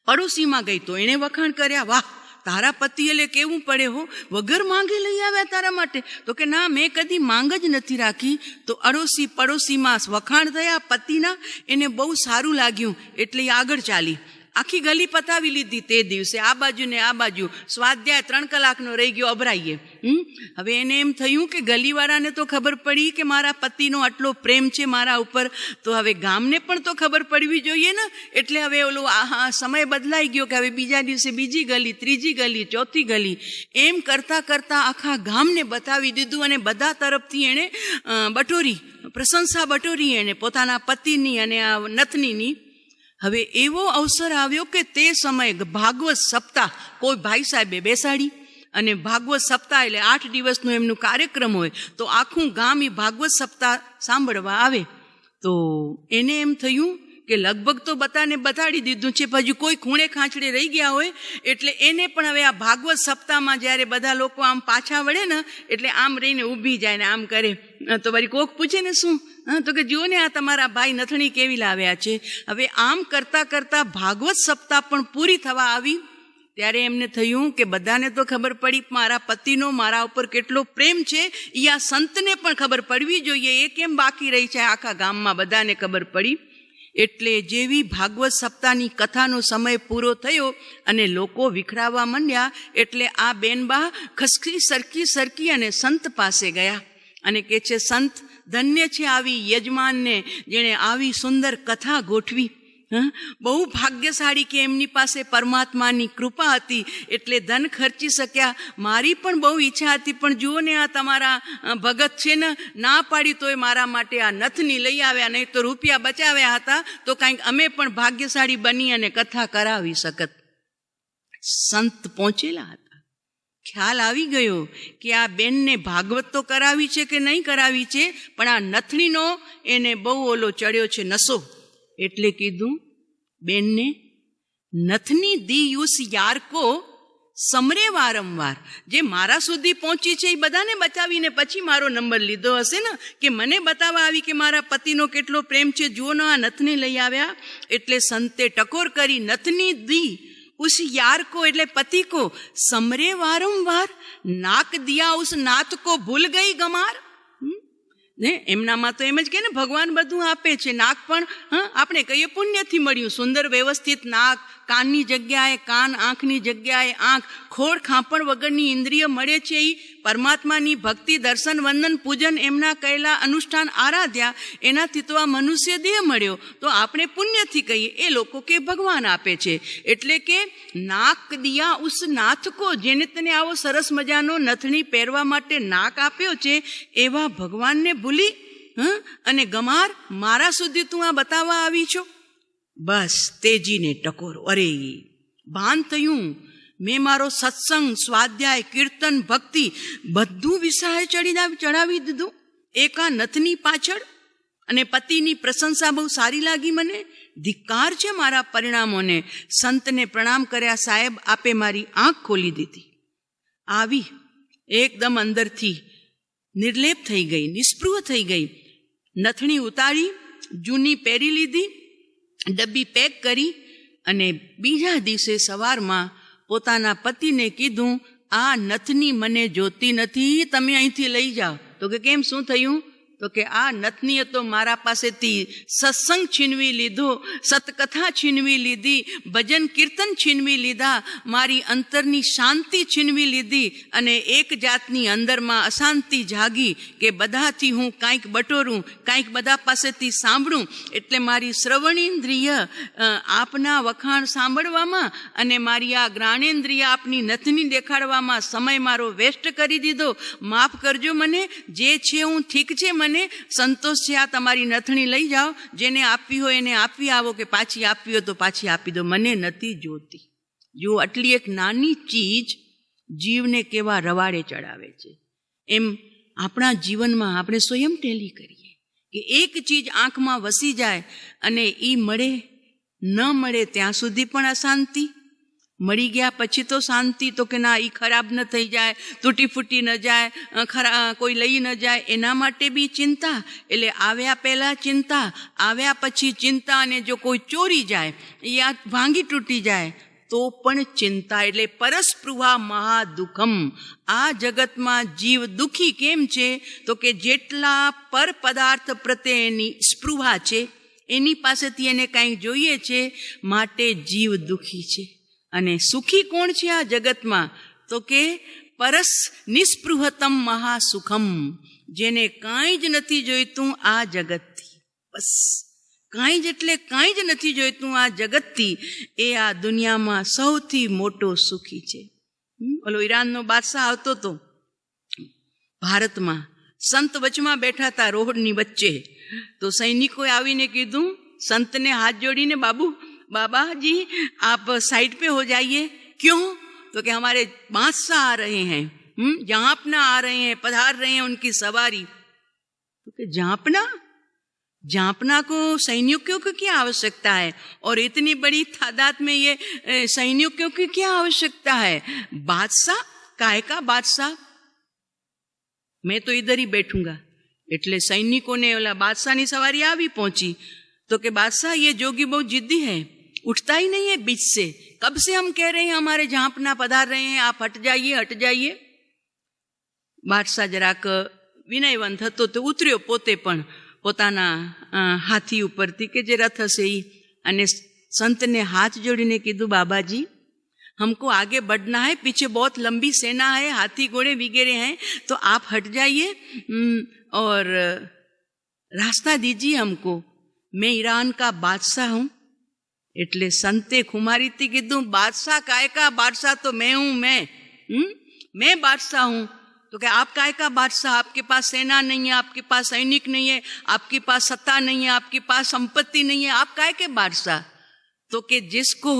પડોશીમાં ગઈ તો એણે વખાણ કર્યા, વાહ તારા પતિ એટલે કેવું પડે હો, વગર માંગે લઈ આવ્યા તારા માટે. તો કે ના, મેં કદી માંગ જ નથી રાખી. તો અડોશી પડોશીમાં વખાણ થયા પતિના, એને બહુ સારું લાગ્યું. એટલે એ આગળ ચાલી, આખી ગલી પતાવી લીધી તે દિવસે, આ બાજુ ને આ બાજુ. સ્વાધ્યાય 3 કલાકનો રહી ગયો, અભરાઈએ. હવે એને એમ થયું કે ગલીવાળાને તો ખબર પડી કે મારા પતિનો આટલો પ્રેમ છે મારા ઉપર, તો હવે ગામને પણ તો ખબર પડવી જોઈએ ને. એટલે હવે ઓલો સમય બદલાઈ ગયો કે હવે બીજા દિવસે બીજી ગલી, ત્રીજી ગલી, ચોથી ગલી, એમ કરતાં કરતાં આખા ગામને બતાવી દીધું. અને બધા તરફથી એણે પ્રશંસા બટોરી એણે પોતાના પતિની અને આ નથનીની. હવે એવો અવસર આવ્યો કે તે સમયે ભાગવત સપ્તાહ કોઈ ભાઈ સાહેબે બેસાડી, અને ભાગવત સપ્તાહ એટલે 8 દિવસનો એમનું કાર્યક્રમ હોય, તો આખું ગામ એ ભાગવત સપ્તાહ સાંભળવા આવે. તો એને એમ થયું કે લગભગ તો બધાને બતાડી દીધું છે, પછી કોઈ ખૂણે ખાંચડે રહી ગયા હોય. એટલે એને પણ હવે આ ભાગવત સપ્તાહમાં જ્યારે બધા લોકો આમ પાછા વળે ને, એટલે આમ રહીને ઊભી જાય ને આમ કરે. તો વળી કોક પૂછે ને, શું હા, તો કે જુઓ ને આ તમારા ભાઈ નથણી કેવી લાવ્યા છે. હવે આમ કરતાં કરતાં ભાગવત સપ્તાહ પણ પૂરી થવા આવી. ત્યારે એમને થયું કે બધાને તો ખબર પડી મારા પતિનો મારા ઉપર કેટલો પ્રેમ છે, એ આ સંતને પણ ખબર પડવી જોઈએ. એ કેમ બાકી રહી છે? આખા ગામમાં બધાને ખબર પડી. એટલે જેવી ભાગવત સપ્તાહની કથાનો સમય પૂરો થયો અને લોકો વિખરાવા માંડ્યા, એટલે આ બેનબા ખસખી સરકી અને સંત પાસે ગયા અને કે છે, સંત ધન્ય છે આવી યજમાનને જેણે આવી સુંદર કથા ગોઠવી. બહુ ભાગ્યશાળી કે એમની પાસે પરમાત્માની કૃપા હતી એટલે ધન ખર્ચી શક્યા. મારી પણ બહુ ઈચ્છા હતી, પણ જુઓ ને આ તમારા ભગત છે ને, ના પાડી તોય મારા માટે આ નથની લઈ આવ્યા, નહીં તો રૂપિયા બચાવ્યા હતા તો કાંઈક અમે પણ ભાગ્યશાળી બની અને કથા કરાવી શકત. સંત પહોંચેલા હતા. ખ્યાલ આવી ગયો કે આ બેનને ભાગવત તો કરાવી છે કે નહીં કરાવી છે, પણ આ નથણીનો એને બહુ ઓલો ચડ્યો છે નશો. એટલે કીધું, બેનને નથની દીયુસ યાર કો સમરે વારંવાર. જે મારા સુધી પહોંચી છે એ બધાને બચાવીને પછી મારો નંબર લીધો હશે ને, કે મને બતાવવા આવી કે મારા પતિનો કેટલો પ્રેમ છે. જુઓ ને આ નથને લઈ આવ્યા. એટલે સંતે ટકોર કરી, નથની દી ઉસ યાર કો એટલે પતિ કો સમરે વારંવાર, નાક દિયા ઉસ નાથ કો ભૂલ ગઈ ગમાર. ને એમનામાં તો એમ જ કે ને ભગવાન બધું આપે છે. નાક પણ આપણે કહીએ પુણ્યથી મળ્યું. સુંદર વ્યવસ્થિત નાક, કાનની જગ્યાએ કાન, આંખની જગ્યાએ આંખ, ખોડ ખાંપણ વગરની ઇન્દ્રિય મળે છે. એ પરમાત્માની ભક્તિ, દર્શન, વંદન, પૂજન, એમના કહેલા અનુષ્ઠાન આરાધ્યા, એનાથી તો આ મનુષ્ય દેહ મળ્યો. તો આપણે પુણ્યથી કહીએ, એ લોકો કે ભગવાન આપે છે. એટલે કે નાક દિયા ઉસ નાથ કો, જેને તને આવો સરસ મજાનો નથણી પહેરવા માટે નાક આપ્યો છે, એવા ભગવાનને ભૂલી અને ગમાર મારા સુધી તું આ બતાવવા આવી છો. બસ તેજીને ટકોર. અરે ભાન થયું, મેં મારો સત્સંગ, સ્વાધ્યાય, કીર્તન, ભક્તિ બધું વિસાય ચડાવી દીધું એકા નથની પાછળ. અને પતિની પ્રશંસા બહુ સારી લાગી મને. ધિક્કાર છે મારા પરિણામોને. સંતને પ્રણામ કર્યા, સાહેબ આપે મારી આંખ ખોલી દીધી. આવી એકદમ અંદરથી નિર્લેપ થઈ ગઈ, નિસ્પૃહ થઈ ગઈ. નથણી ઉતારી, જૂની પહેરી લીધી, ડબ્બી પેક કરી અને બીજા દિવસે સવારમાં પોતાના પતિને કીધું, આ નથની મને જોતી નથી, તમે અહીંથી લઈ જાઓ. તો કે કેમ, શું થયું? તો કે આ નથનીએ તો મારા પાસેથી સત્સંગ છીનવી લીધો, સતકથા છીનવી લીધી, ભજન કીર્તન છીનવી લીધા, મારી અંતરની શાંતિ છીનવી લીધી અને એક જાતની અંદરમાં અશાંતિ જાગી કે બધાથી હું કાંઈક બટોરું, કાંઈક બધા પાસેથી સાંભળું. એટલે મારી શ્રવણેન્દ્રિય આપના વખાણ સાંભળવામાં અને મારી આ જ્ઞાનેન્દ્રિય આપની નથની દેખાડવામાં સમય મારો વેસ્ટ કરી દીધો. માફ કરજો મને, જે છે હું ઠીક છે, મને સંતોષ છે. આ તમારી નથણી લઈ જાઓ, જેને આપવી હોય એને આપી આવો, કે પાછી આપવી હોય તો પાછી આપી દો, મને નથી જોતી. જો આટલી એક નાની ચીજ જીવને કેવા રવાડે ચડાવે છે. એમ આપણા જીવનમાં આપણે સ્વયં ટેલી કરીએ કે એક ચીજ આંખમાં વસી જાય અને એ મળે ન મળે ત્યાં સુધી પણ અશાંતિ, મળી ગયા પછી તો શાંતિ. તો કે ના, એ ખરાબ ન થઈ જાય, તૂટી ફૂટી ન જાય, કોઈ લઈ ન જાય, એના માટે બી ચિંતા. એટલે આવ્યા પહેલાં ચિંતા, આવ્યા પછી ચિંતા, અને જો કોઈ ચોરી જાય યા ભાંગી તૂટી જાય તો પણ ચિંતા. એટલે પરસ્પૃહા મહાદુઃખમ. આ જગતમાં જીવ દુઃખી કેમ છે? તો કે જેટલા પર પદાર્થ પ્રત્યે એની સ્પૃહા છે, એની પાસેથી એને કાંઈક જોઈએ છે, માટે જીવ દુઃખી છે. અને સુખી કોણ છે આ જગતમાં? તો કે પરસ નિસ્પૃહતમ મહાસુખમ. જેને કાંઈ જ નથી જોઈતું આ જગતથી, બસ કાંઈ જ એટલે કાંઈ જ નથી જોઈતું આ જગતથી, એ આ દુનિયામાં સૌથી મોટો સુખી છે. ઓલો ઈરાનનો બાદશાહ આવતો હતો ભારતમાં, સંત વચમાં બેઠા હતા રોડની વચ્ચે. તો સૈનિકોએ આવીને કીધું, સંતને હાથ જોડીને, बाबा जी आप साइड पे हो जाइए. क्यों? तो कि हमारे बादशाह आ रहे हैं, जांपना आ रहे हैं, पधार रहे हैं, उनकी सवारी. तो कि जांपना को सैनिकों की क्या आवश्यकता है? और इतनी बड़ी तादाद में ये सैनिकों की क्या आवश्यकता है? बादशाह, काहे का बादशाह? मैं तो इधर ही बैठूंगा. એટલે સૈનિકોને ઓલા બાદશાહની સવારી આવી પહોંચી तो कि बादशाह ये जोगी बहुत जिद्दी है, उठता ही नहीं है बीच से, कब से हम कह रहे हैं हमारे झांपना पधार रहे हैं, आप हट जाइए हट जाइए. બાદશાહ જરાક વિનયવંત હતો તો ઉતર્યો પોતે પણ પોતાના હાથી ઉપરથી કે જે રથ હશે ઈ, અને સંતને હાથ જોડીને કીધું, बाबाजी हमको आगे बढ़ना है, पीछे बहुत लंबी सेना है, हाथी घोड़े वगैरह हैं, तो आप हट जाइए और रास्ता दीजिए हमको, मैं ईरान का बादशाह हूँ. એટલે સંતે ખુમારીથી કીધું, बादशाह काय का बादशाह तो मैं हूँ, मैं बादशाह हूँ. तो क्या आप काय का बादशाह, आपके पास सेना नहीं है, आपके पास सैनिक नहीं है, आपके पास सत्ता नहीं है, आपके पास संपत्ति नहीं है, आप काय के बादशाह. तो कि जिसको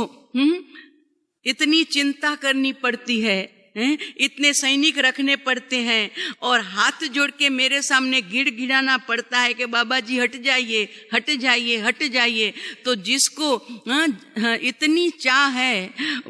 इतनी चिंता करनी पड़ती है, इतने सैनिक रखने पड़ते हैं और हाथ जोड़ के मेरे सामने गिड़गिड़ाना पड़ता है कि बाबाजी हट जाइए हट जाइए हट जाइए, तो जिसको इतनी चाह है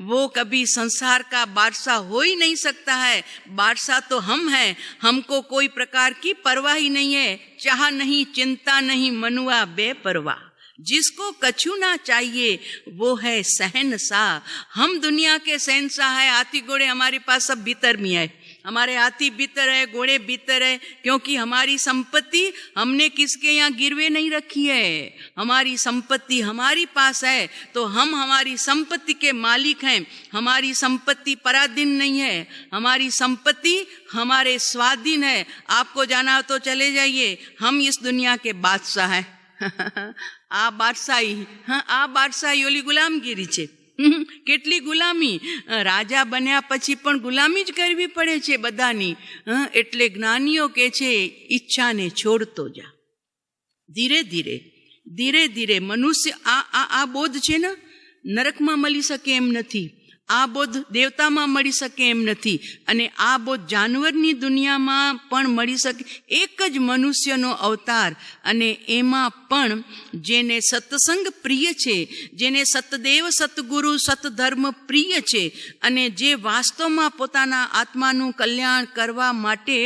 वो कभी संसार का बादशाह हो ही नहीं सकता है. बादशाह तो हम हैं, हमको कोई प्रकार की परवाह ही नहीं है, चाह नहीं चिंता नहीं मनुआ बेपरवाह. जिसको कछु ना चाहिए वो है शहनशाह. हम दुनिया के शहनशाह है, हाथी घोड़े हमारे पास सब भीतर में है, हमारे हाथी भीतर है, घोड़े भीतर है, क्योंकि हमारी संपत्ति हमने किसके यहाँ गिरवे नहीं रखी है, हमारी संपत्ति हमारी पास है, तो हम हमारी संपत्ति के मालिक हैं. हमारी संपत्ति पराधीन नहीं है, हमारी संपत्ति हमारे स्वाधीन है. आपको जाना हो तो चले जाइए, हम इस दुनिया के बादशाह हैं. આ બાદશાહી, આ બાદશાહી ઓલી ગુલામગીરી છે. કેટલી ગુલામી, રાજા બન્યા પછી પણ ગુલામી જ કરવી પડે છે બધાની. એટલે જ્ઞાનીઓ કહે છે, ઈચ્છાને છોડતો જા. ધીરે ધીરે ધીરે ધીરે મનુષ્ય આ બોધ છે ને નરકમાં મળી શકે એમ નથી, આ બોધ દેવતામાં મળી શકે એમ નથી, અને આ બોધ જાનવરની દુનિયામાં પણ મળી શકે. એક જ મનુષ્યનો અવતાર, અને એમાં પણ જેને સત્સંગ પ્રિય છે, જેને સતદેવ સતગુરુ સતધર્મ પ્રિય છે, અને જે વાસ્તવમાં પોતાના આત્માનું કલ્યાણ કરવા માટે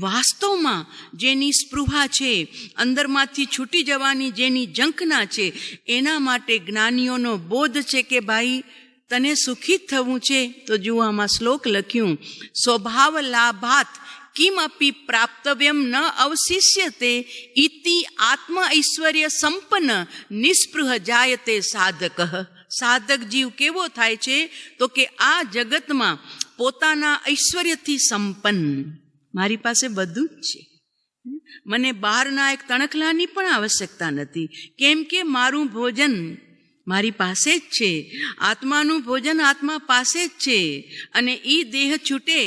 વાસ્તવમાં જેની સ્પૃહા છે, અંદરમાંથી છૂટી જવાની જેની ઝંખના છે, એના માટે જ્ઞાનીઓનો બોધ છે કે ભાઈ તને સુખી થવું છે તો જુઓ આમાં શ્લોક લખ્યું, સ્વભાવ લાભાત કિમ અપી પ્રાપ્તવ્યમ ન અવશિષ્યતે ઇતિ આત્મ ઐશ્વર્ય સંપન્ન નિસ્પૃહ જાયતે સાધક. સાધક જીવ કેવો થાય છે તો કે આ જગતમાં પોતાના ઐશ્વર્યથી સંપન્ન, મારી પાસે બધું જ છે, મને બહારના એક તણખલાની પણ આવશ્યકતા નથી, કેમ કે મારું ભોજન મારી પાસે જ છે, આત્માનું ભોજન આત્મા પાસે જ છે, અને એ દેહ છૂટે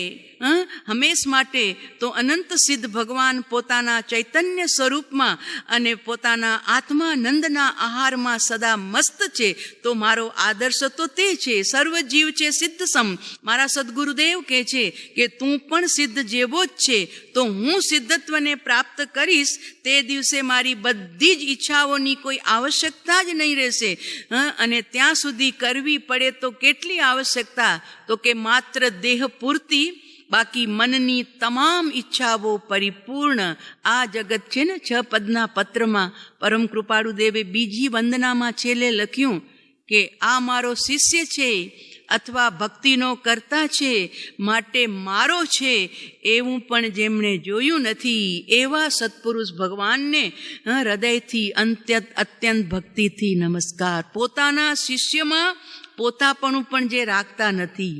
હંમેશ માટે તો અનંત સિદ્ધ ભગવાન પોતાના ચૈતન્ય સ્વરૂપમાં અને પોતાના આત્માનંદના આહારમાં સદા મસ્ત છે. તો મારો આદર્શ તો તે છે, સર્વ જીવ છે સિદ્ધ સમ. મારા સદગુરુદેવ કહે છે કે તું પણ સિદ્ધ જેવો જ છે, તો હું સિદ્ધત્વને પ્રાપ્ત કરીશ તે દિવસે મારી બધી જ ઈચ્છાઓની કોઈ આવશ્યકતા જ નહીં રહેશે. અને ત્યાં સુધી કરવી પડે તો કેટલી આવશ્યકતા, તો કે માત્ર દેહ પૂરતી, બાકી મનની તમામ ઈચ્છાઓ પરિપૂર્ણ. આ જગત છે ને 6 પદના પત્રમાં પરમ કૃપાળુ દેવે બીજી વંદનામાં છેલ્લે લખ્યું કે આ મારો શિષ્ય છે અથવા ભક્તિનો કરતા છે, માટે મારો છે એવું પણ જેમણે જોયું નથી, એવા સત્પુરુષ ભગવાનને હૃદયથી અત્યંત ભક્તિથી નમસ્કાર. પોતાના શિષ્યમાં પોતાપણું પણ જે રાખતા નથી,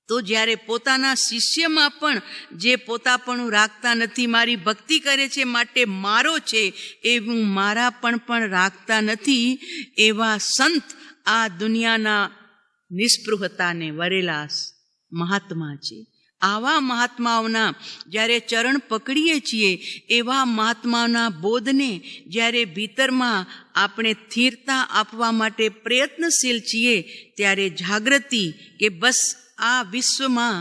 તો જ્યારે પોતાના શિષ્યમાં પણ જે પોતાપણું રાખતા નથી, મારી ભક્તિ કરે છે માટે મારો છે એવું મારા પણ રાખતા નથી, એવા સંત આ દુનિયાના નિસ્પૃહતાને વરેલા મહાત્મા છે. આવા મહાત્માઓના જ્યારે ચરણ પકડીએ છીએ, એવા મહાત્માઓના બોધને જ્યારે ભીતરમાં આપણે સ્થિરતા આપવા માટે પ્રયત્નશીલ છીએ, ત્યારે જાગૃતિ કે બસ આ વિશ્વમાં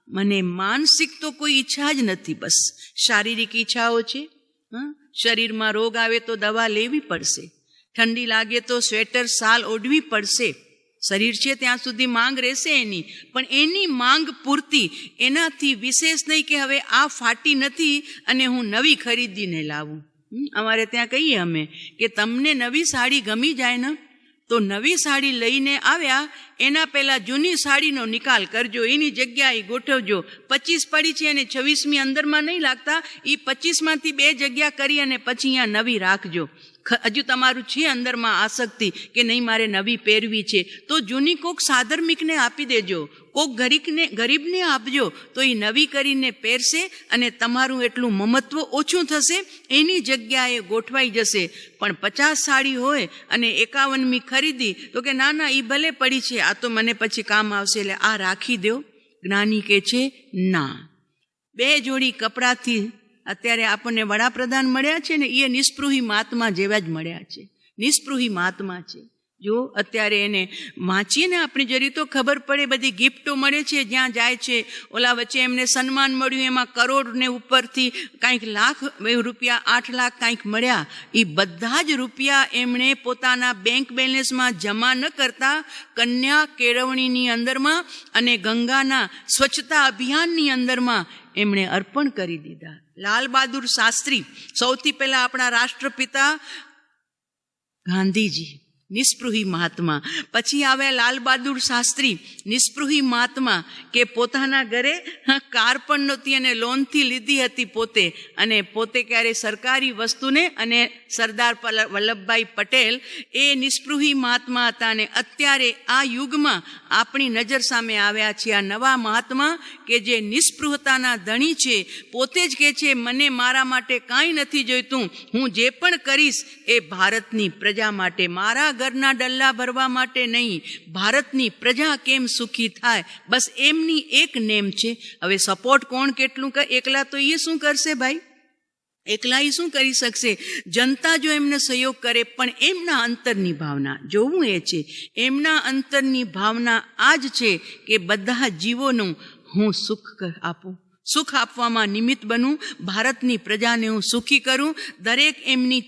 મને માનસિક તો કોઈ ઈચ્છા જ નથી, બસ શારીરિક ઈચ્છાઓ છે. શરીરમાં રોગ આવે તો દવા લેવી પડશે, ઠંડી લાગે તો સ્વેટર શાલ ઓઢવી પડશે, શરીર છે ત્યાં સુધી માંગ રહેશે એની, પણ એની માંગ પૂરતી, એનાથી વિશેષ નહીં કે હવે આ ફાટી નથી અને હું નવી ખરીદીને લાવું. અમારે ત્યાં કહીએ અમે કે તમને નવી સાડી ગમી જાય ને તો નવી સાડી લઈને આવ્યા એના પહેલા જૂની સાડીનો નિકાલ કરજો, એની જગ્યાએ ગોઠવજો. 25 પડી છે અને 26મી અંદરમાં નહીં લાગતા, એ 25માંથી 2 જગ્યા કરી અને પછી અહીંયા નવી રાખજો. હજુ તમારું છે અંદરમાં આસક્તિ કે નહીં મારે નવી પહેરવી છે, તો જૂની કોક સાધર્મિકને આપી દેજો, કોક ગરીબને આપજો, તો એ નવી કરીને પહેરશે અને તમારું એટલું મમત્વ ઓછું થશે, એની જગ્યાએ ગોઠવાઈ જશે. પણ 50 સાડી હોય અને 51મી ખરીદી તો કે ના ના એ ભલે પડી છે, આ તો મને પછી કામ આવશે એટલે આ રાખી દો. જ્ઞાની કે છે ના, 2 જોડી કપડાથી અત્યારે આપણને વડાપ્રધાન મળ્યા છે ને એ નિસ્પૃહી મહાત્મા જેવા જ મળ્યા છે, નિસ્પૃહી મહાત્મા છે. જો અત્યારે એને વાંચીએ ને આપણે જરી તો ખબર પડે, બધી ગિફ્ટો મળે છે જ્યાં જાય છે. ઓલા વચ્ચે એમને સન્માન મળ્યું, એમાં કરોડ ને ઉપરથી કાંઈક લાખ રૂપિયા, 8 લાખ કાંઈક મળ્યા. એ બધા જ રૂપિયા એમણે પોતાના બેંક બેલેન્સમાં જમા ન કરતા કન્યા કેળવણીની અંદરમાં અને ગંગાના સ્વચ્છતા અભિયાનની અંદરમાં એમણે અર્પણ કરી દીધા. લાલ બહાદુર શાસ્ત્રી, સૌથી પહેલા આપણા રાષ્ટ્રપિતા ગાંધીજી નિસ્પૃહી મહાત્મા, પછી આવ્યા લાલ બહાદુર શાસ્ત્રી નિસ્પૃહી મહાત્મા કે પોતાના ઘરે કાર પણ નહોતી અને લોનથી લીધી હતી પોતે, અને પોતે ક્યારે સરકારી વસ્તુને, અને સરદાર વલ્લભભાઈ પટેલ એ નિસ્પૃહી મહાત્મા હતા. અને અત્યારે આ યુગમાં આપણી નજર સામે આવ્યા છે આ નવા મહાત્મા કે જે નિસ્પૃહતાના ધણી છે. પોતે જ કહે છે મને મારા માટે કાંઈ નથી જોઈતું, હું જે પણ કરીશ એ ભારતની પ્રજા માટે, મારા ઘરના ડલ્લા ભરવા માટે નહીં, ભારતની પ્રજા કેમ સુખી થાય, બસ એમની એક નેમ છે. હવે સપોર્ટ કોણ કેટલું કરે, એકલા તો એ શું કરશે ભાઈ, એકલા એ શું કરી શકશે? જનતા જો એમને સહયોગ કરે, પણ એમના અંતરની ભાવના જોવું એ છે. એમના અંતરની ભાવના આ જ છે કે બધા જીવોનું હું સુખ આપું, સુખ આપવામાં નિમિત્ત બનું, ભારતની પ્રજાને હું સુખી કરું, દરેક એમની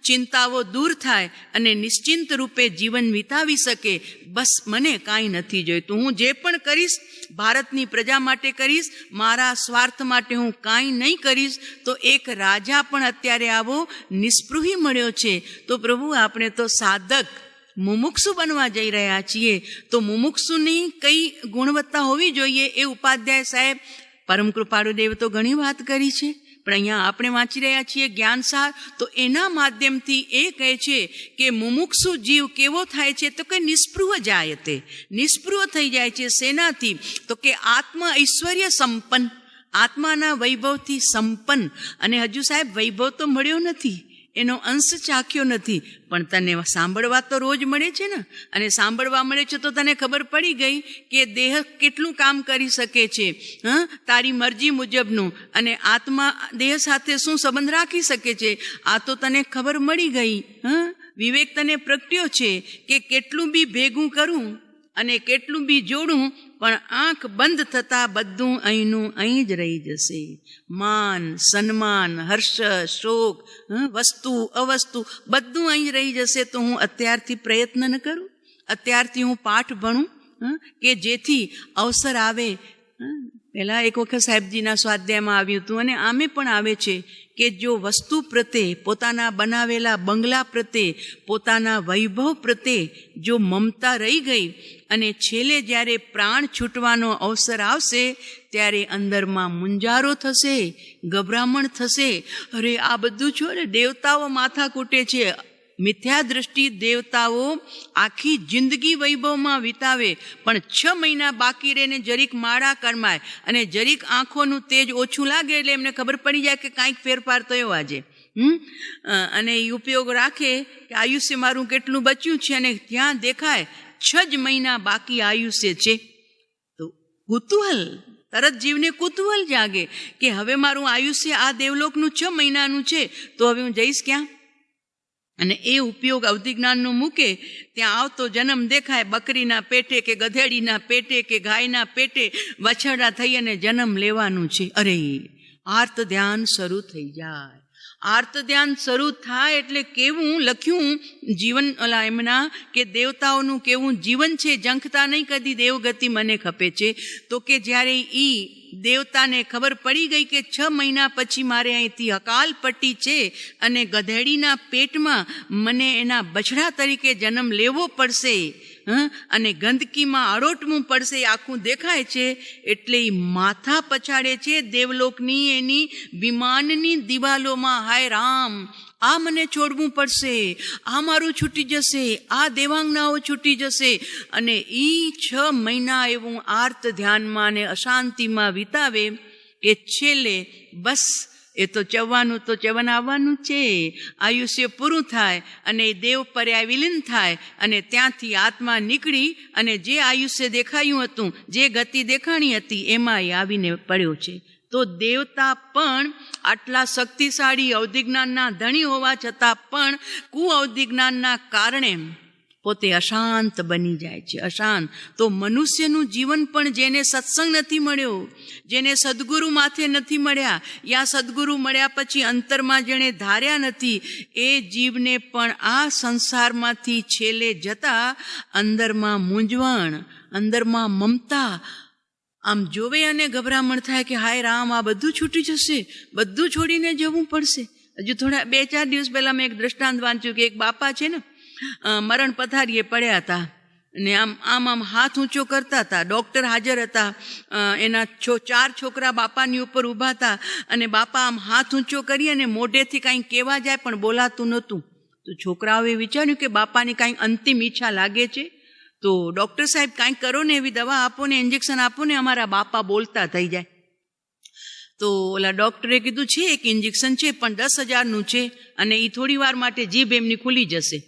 ચિંતાઓ દૂર થાય અને નિશ્ચિંત રૂપે જીવન વિતાવી શકે. બસ મને કાંઈ નથી જોઈતું, હું જે પણ કરીશ ભારતની પ્રજા માટે કરીશ, મારા સ્વાર્થ માટે હું કાંઈ નહીં કરીશ. તો એક રાજા પણ અત્યારે આવો નિસ્પૃહી મળ્યો છે. તો પ્રભુ આપણે તો સાધક મુમુક્ષુ બનવા જઈ રહ્યા છીએ, તો મુમુક્ષુની કઈ ગુણવત્તા હોવી જોઈએ એ ઉપાધ્યાય સાહેબ પરમ કૃપાળુ દેવ તો ઘણી વાત કરી છે, પણ અહીંયા આપણે વાંચી રહ્યા છીએ જ્ઞાનસાર, તો એના માધ્યમથી એ કહે છે કે મુમુક્ષુ જીવ કેવો થાય છે, તો કે નિસ્પૃહ જાય, તે નિસ્પૃહ થઈ જાય છે. શેનાથી? તો કે આત્મ ઐશ્વર્ય સંપન્ન, આત્માના વૈભવથી સંપન્ન. અને હજુ સાહેબ વૈભવ તો મળ્યો નથી, એનો અંશ ચાખ્યો નથી, પણ તને સાંભળવા તો રોજ મળે છે ને, અને સાંભળવા મળે છે તો તને ખબર પડી ગઈ કે દેહ કેટલું કામ કરી શકે છે, તારી મરજી મુજબનું, અને આત્મા દેહ સાથે શું સંબંધ રાખી શકે છે, આ તો તને ખબર મળી ગઈ. વિવેક તને પ્રગટ્યો છે કે કેટલું બી ભેગું કરું અને કેટલું બી જોડું, પણ આંખ બંધ થતાં બધું અહીંનું અહીં જ રહી જશે. માન, સન્માન, હર્ષ, શોક, વસ્તુ અવસ્તુ બધું અહીં રહી જશે. તો હું અત્યારથી પ્રયત્ન ન કરું, અત્યારથી હું પાઠ ભણું કે જેથી અવસર આવે. પહેલાં એક વખત સાહેબજીના સ્વાધ્યાયમાં આવ્યું હતું, અને આમે પણ આવે છે કે જો વસ્તુ પ્રત્યે, પોતાના બનાવેલા બંગલા પ્રત્યે, પોતાના વૈભવ પ્રત્યે જો મમતા રહી ગઈ અને છેલ્લે જ્યારે પ્રાણ છૂટવાનો અવસર આવશે ત્યારે અંદરમાં મુંજારો થશે, ગભરામણ થશે. અરે આ બધું છો ને, દેવતાઓ માથા કૂટે છે. મિથ્યા દ્રષ્ટિ દેવતાઓ આખી જિંદગી વૈભવમાં વિતાવે, પણ 6 મહિના બાકી રહીને જરીક માળા કરમાય અને જરીક આંખોનું તેજ ઓછું લાગે એટલે એમને ખબર પડી જાય કે કાંઈક ફેરફાર થયો આજે. અને એ ઉપયોગ રાખે કે આયુષ્ય મારું કેટલું બચ્યું છે, અને ત્યાં દેખાય 6 જ મહિના બાકી આયુષ્ય છે. તો કુતૂહલ, તરત જીવને કુતૂહલ જાગે કે હવે મારું આયુષ્ય આ દેવલોકનું 6 મહિનાનું છે, તો હવે હું જઈશ ક્યાં? અને એ ઉપયોગ અવધિજ્ઞાનનો મૂકે, ત્યાં આવતો જન્મ દેખાય બકરીના પેટે કે ગધેડીના પેટે કે ગાયના પેટે વછરડા થઈ અને જન્મ લેવાનું છે. અરે આર્ત ધ્યાન શરૂ થઈ જાય, આર્ત ધ્યાન શરૂ થાય એટલે કેવું લખ્યું જીવન ઓલા એમના કે દેવતાઓનું કેવું જીવન છે, ઝંખતા નહીં કદી દેવગતિ મને ખપે છે. તો કે જ્યારે ઈ દેવતાને ખબર પડી ગઈ કે 6 મહિના પછી મારે અહીંથી અકાલ પટ્ટી છે અને ગધેડીના પેટમાં મને એના બછડા તરીકે જન્મ લેવો પડશે અને ગંદકીમાં અડોટવું પડશે, આખું દેખાય છે. એટલે એ માથા પછાડે છે દેવલોકની એની વિમાનની દિવાલોમાં, હાય રામ, આ મને છોડવું પડશે, આ મારું છૂટી જશે, આ દેવાંગનાઓ છૂટી જશે. અને ઈ 6 મહિના એવું આર્ત ધ્યાનમાં અને અશાંતિમાં વિતાવે કે છેલ્લે બસ એ તો ચવવાનું તો ચવન આવવાનું છે, આયુષ્ય પૂરું થાય અને એ દેવ પર્યાય વિલીન થાય અને ત્યાંથી આત્મા નીકળી અને જે આયુષ્ય દેખાયું હતું, જે ગતિ દેખાણી હતી એમાં એ આવીને પડ્યો છે. તો દેવતા પણ આટલા શક્તિશાળી અવધિજ્ઞાનના ધણી હોવા છતાં પણ કુઅવધિજ્ઞાનના કારણે પોતે અશાંત બની જાય છે, અશાંત. તો મનુષ્યનું જીવન પણ જેને સત્સંગ નથી મળ્યો, જેને સદગુરુ માથે નથી મળ્યા, યા સદગુરુ મળ્યા પછી અંતરમાં જેણે ધાર્યા નથી, એ જીવને પણ આ સંસારમાંથી છેલ્લે જતા અંદરમાં મૂંઝવણ, અંદરમાં મમતા, આમ જોવે અને ગભરામણ થાય કે હાય રામ, આ બધું છૂટી જશે, બધું છોડીને જવું પડશે. હજુ થોડા 2-4 દિવસ પહેલા મેં એક દ્રષ્ટાંત વાંચ્યું કે એક બાપા છે ને, મરણ પથારીએ પડ્યા હતા અને આમ હાથ ઊંચો કરતા હતા. ડૉક્ટર હાજર હતા, એના 4 છોકરા બાપાની ઉપર ઊભા હતા અને બાપા આમ હાથ ઊંચો કરી અને મોઢેથી કાંઈ કહેવા જાય પણ બોલાતું નહોતું. તો છોકરાઓએ વિચાર્યું કે બાપાની કાંઈ અંતિમ ઈચ્છા લાગે છે, તો ડૉક્ટર સાહેબ કાંઈક કરો ને, એવી દવા આપો ને, ઇન્જેક્શન આપો ને, અમારા બાપા બોલતા થઈ જાય. તો ઓલા ડૉક્ટરે કીધું છે એક ઇન્જેક્શન છે પણ 10,000નું છે અને એ થોડી વાર માટે જીભ એમની ખુલી જશે,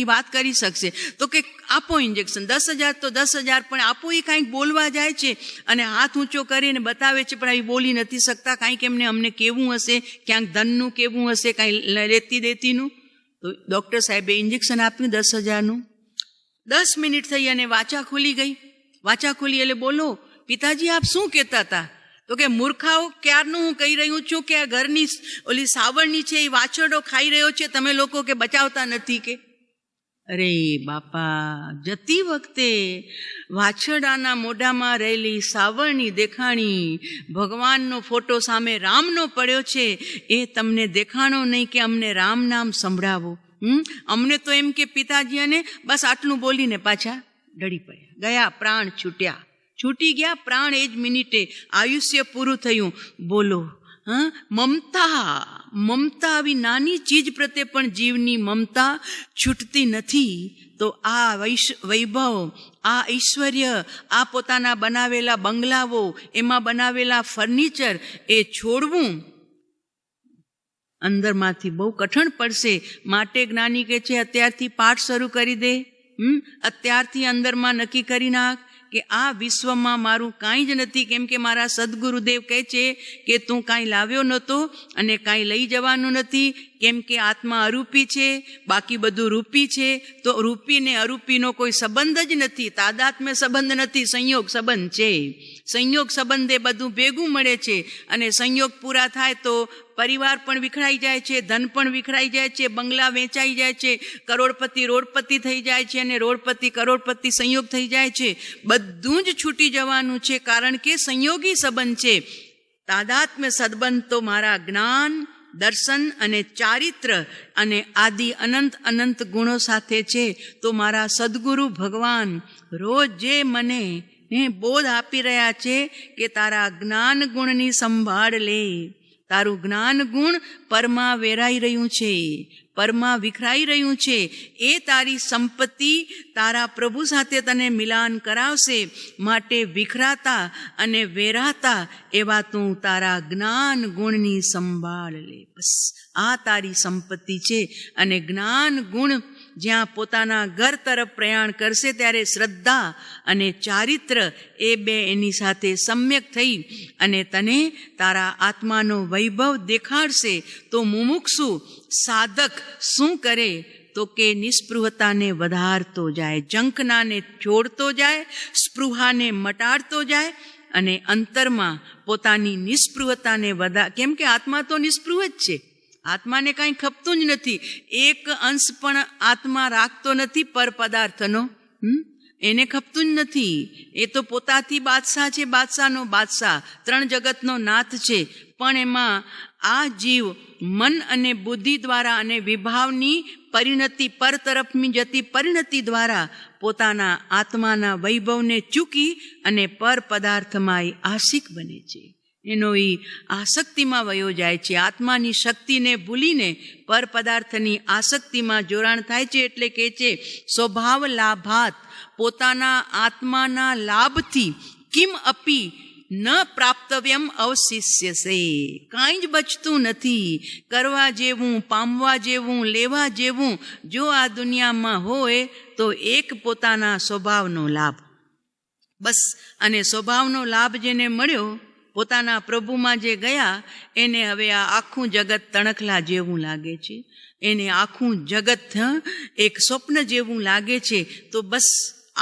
એ વાત કરી શકશે. તો કે આપો ઇન્જેક્શન, 10,000 તો 10,000 પણ આપો. એ કાંઈક બોલવા જાય છે અને હાથ ઊંચો કરીને બતાવે છે પણ એ બોલી નથી શકતા. કાંઈક એમને અમને કેવું હશે, ક્યાંક ધનનું કેવું હશે, કાંઈ લેતી દેતીનું. તો ડૉક્ટર સાહેબે ઇન્જેક્શન આપ્યું 10,000નું. 10 મિનિટ થઈ અને વાચા ખુલી ગઈ. વાચા ખુલી એટલે બોલો પિતાજી આપ શું કહેતા હતા? તો કે મૂર્ખાઓ, ક્યારનું હું કહી રહ્યું છું કે આ ઘરની ઓલી સાવરણી છે એ વાછરડો ખાઈ રહ્યો છે, તમે લોકો કે બચાવતા નથી કે. અરે બાપા, જતી વખતે વાછરડાના મોઢામાં રહેલી સાવરણી દેખાણી, ભગવાનનો ફોટો સામે રામનો પડ્યો છે, એ તમને દેખાણો નહીં કે અમને રામ નામ સંભળાવો. અમને તો એમ કે પિતાજી અને બસ આટલું બોલીને પાછા ઢળી પડ્યા, ગયા, પ્રાણ છૂટ્યા, છૂટી ગયા પ્રાણ એ જ મિનિટે, આયુષ્ય પૂરું થયું. બોલો મમતા, મમતા આવી નાની ચીજ પ્રત્યે પણ જીવની મમતા છૂટતી નથી. તો આ વૈભવ, આ ઐશ્વર્ય, આ પોતાના બનાવેલા બંગલાઓ, એમાં બનાવેલા ફર્નિચર, એ છોડવું અંદરમાંથી બહુ કઠણ પડશે. માટે જ્ઞાની કહે છે અત્યારથી પાઠ શરૂ કરી દે, અત્યારથી અંદરમાં નક્કી કરી નાખ કે આ વિશ્વમાં મારું કાંઈ જ નથી. કેમ કે મારા સદગુરુદેવ કહે છે કે તું કાંઈ લાવ્યો નહોતો અને કાંઈ લઈ જવાનું નથી. કેમ કે આત્મા અરૂપી છે, બાકી બધું રૂપી છે. તો રૂપી ને અરૂપીનો કોઈ સંબંધ જ નથી, તાદાત્મ્ય સંબંધ નથી, સંયોગ સંબંધ છે. સંયોગ સંબંધે બધું ભેગું મળે છે અને સંયોગ પૂરા થાય તો પરિવાર પણ વિખરાઈ જાય છે, ધન પણ વિખરાઈ જાય છે, બંગલા વેચાઈ જાય છે, કરોડપતિ રોડપતિ થઈ જાય છે અને રોડપતિ કરોડપતિ સંયોગ થઈ જાય છે. બધું જ છૂટી જવાનું છે કારણ કે સંયોગી સંબંધ છે. તાદાત્મ્ય સંબંધ તો મારા જ્ઞાન, દર્શન અને ચારિત્ર અને આદિ અનંત અનંત ગુણો સાથે છે. તો મારા સદગુરુ ભગવાન રોજ જે મને બોધ આપી રહ્યા છે કે તારા જ્ઞાન ગુણની સંભાળ લે. તારું જ્ઞાન ગુણ પરમાં વેરાઈ રહ્યું છે, પરમાં વિખરાઈ રહ્યું છે. એ તારી સંપત્તિ તારા પ્રભુ સાથે તને મિલાન કરાવશે. માટે વિખરાતા અને વેરાતા એવા તું તારા જ્ઞાન ગુણની સંભાળ લે. બસ આ તારી સંપત્તિ છે. અને જ્ઞાન ગુણ જ્યાં પોતાના ઘર તરફ પ્રયાણ કરશે ત્યારે શ્રદ્ધા અને ચારિત્ર એ બે એની સાથે સમ્યક થઈ અને તને તારા આત્માનો વૈભવ દેખાડશે. તો મુમુક્ષુ સાધક શું કરે? તો કે નિસ્પૃહતાને વધારતો જાય, જંખનાને છોડતો જાય, સ્પૃહાને મટાડતો જાય અને અંતરમાં પોતાની નિસ્પૃહતાને કેમ કે આત્મા તો નિસ્પૃહ જ છે. આત્માને કાંઈ ખપતું જ નથી. એક અંશ પણ આત્મા રાખતો નથી પર પદાર્થનો. એને ખપતું જ નથી. એ તો પોતાથી બાદશાહ છે, બાદશાહનો બાદશાહ, 3 જગતનો નાથ છે. પણ એમાં આ જીવ મન અને બુદ્ધિ દ્વારા અને વિભાવની પરિણતિ પર તરફની જતી પરિણતિ દ્વારા પોતાના આત્માના વૈભવને ચૂકી અને પર પદાર્થમાં આશિક બને છે. એનો એ આસક્તિમાં વયો જાય છે. આત્માની શક્તિને ભૂલીને પર પદાર્થની આસક્તિમાં જોડાણ થાય છે. એટલે કે છે સ્વભાવ લાભાત, પોતાના આત્માના લાભથી કિમ અપી ન પ્રાપ્તવ્યમ અવશિષ્યસે, કાંઈ જ બચતું નથી. કરવા જેવું, પામવા જેવું, લેવા જેવું જો આ દુનિયામાં હોય તો એક પોતાના સ્વભાવનો લાભ બસ. અને સ્વભાવનો લાભ જેને મળ્યો, પોતાના પ્રભુમાં જે ગયા, એને હવે આ આખું જગત તણખલા જેવું લાગે છે. એને આખું જગત એક સ્વપ્ન જેવું લાગે છે. તો બસ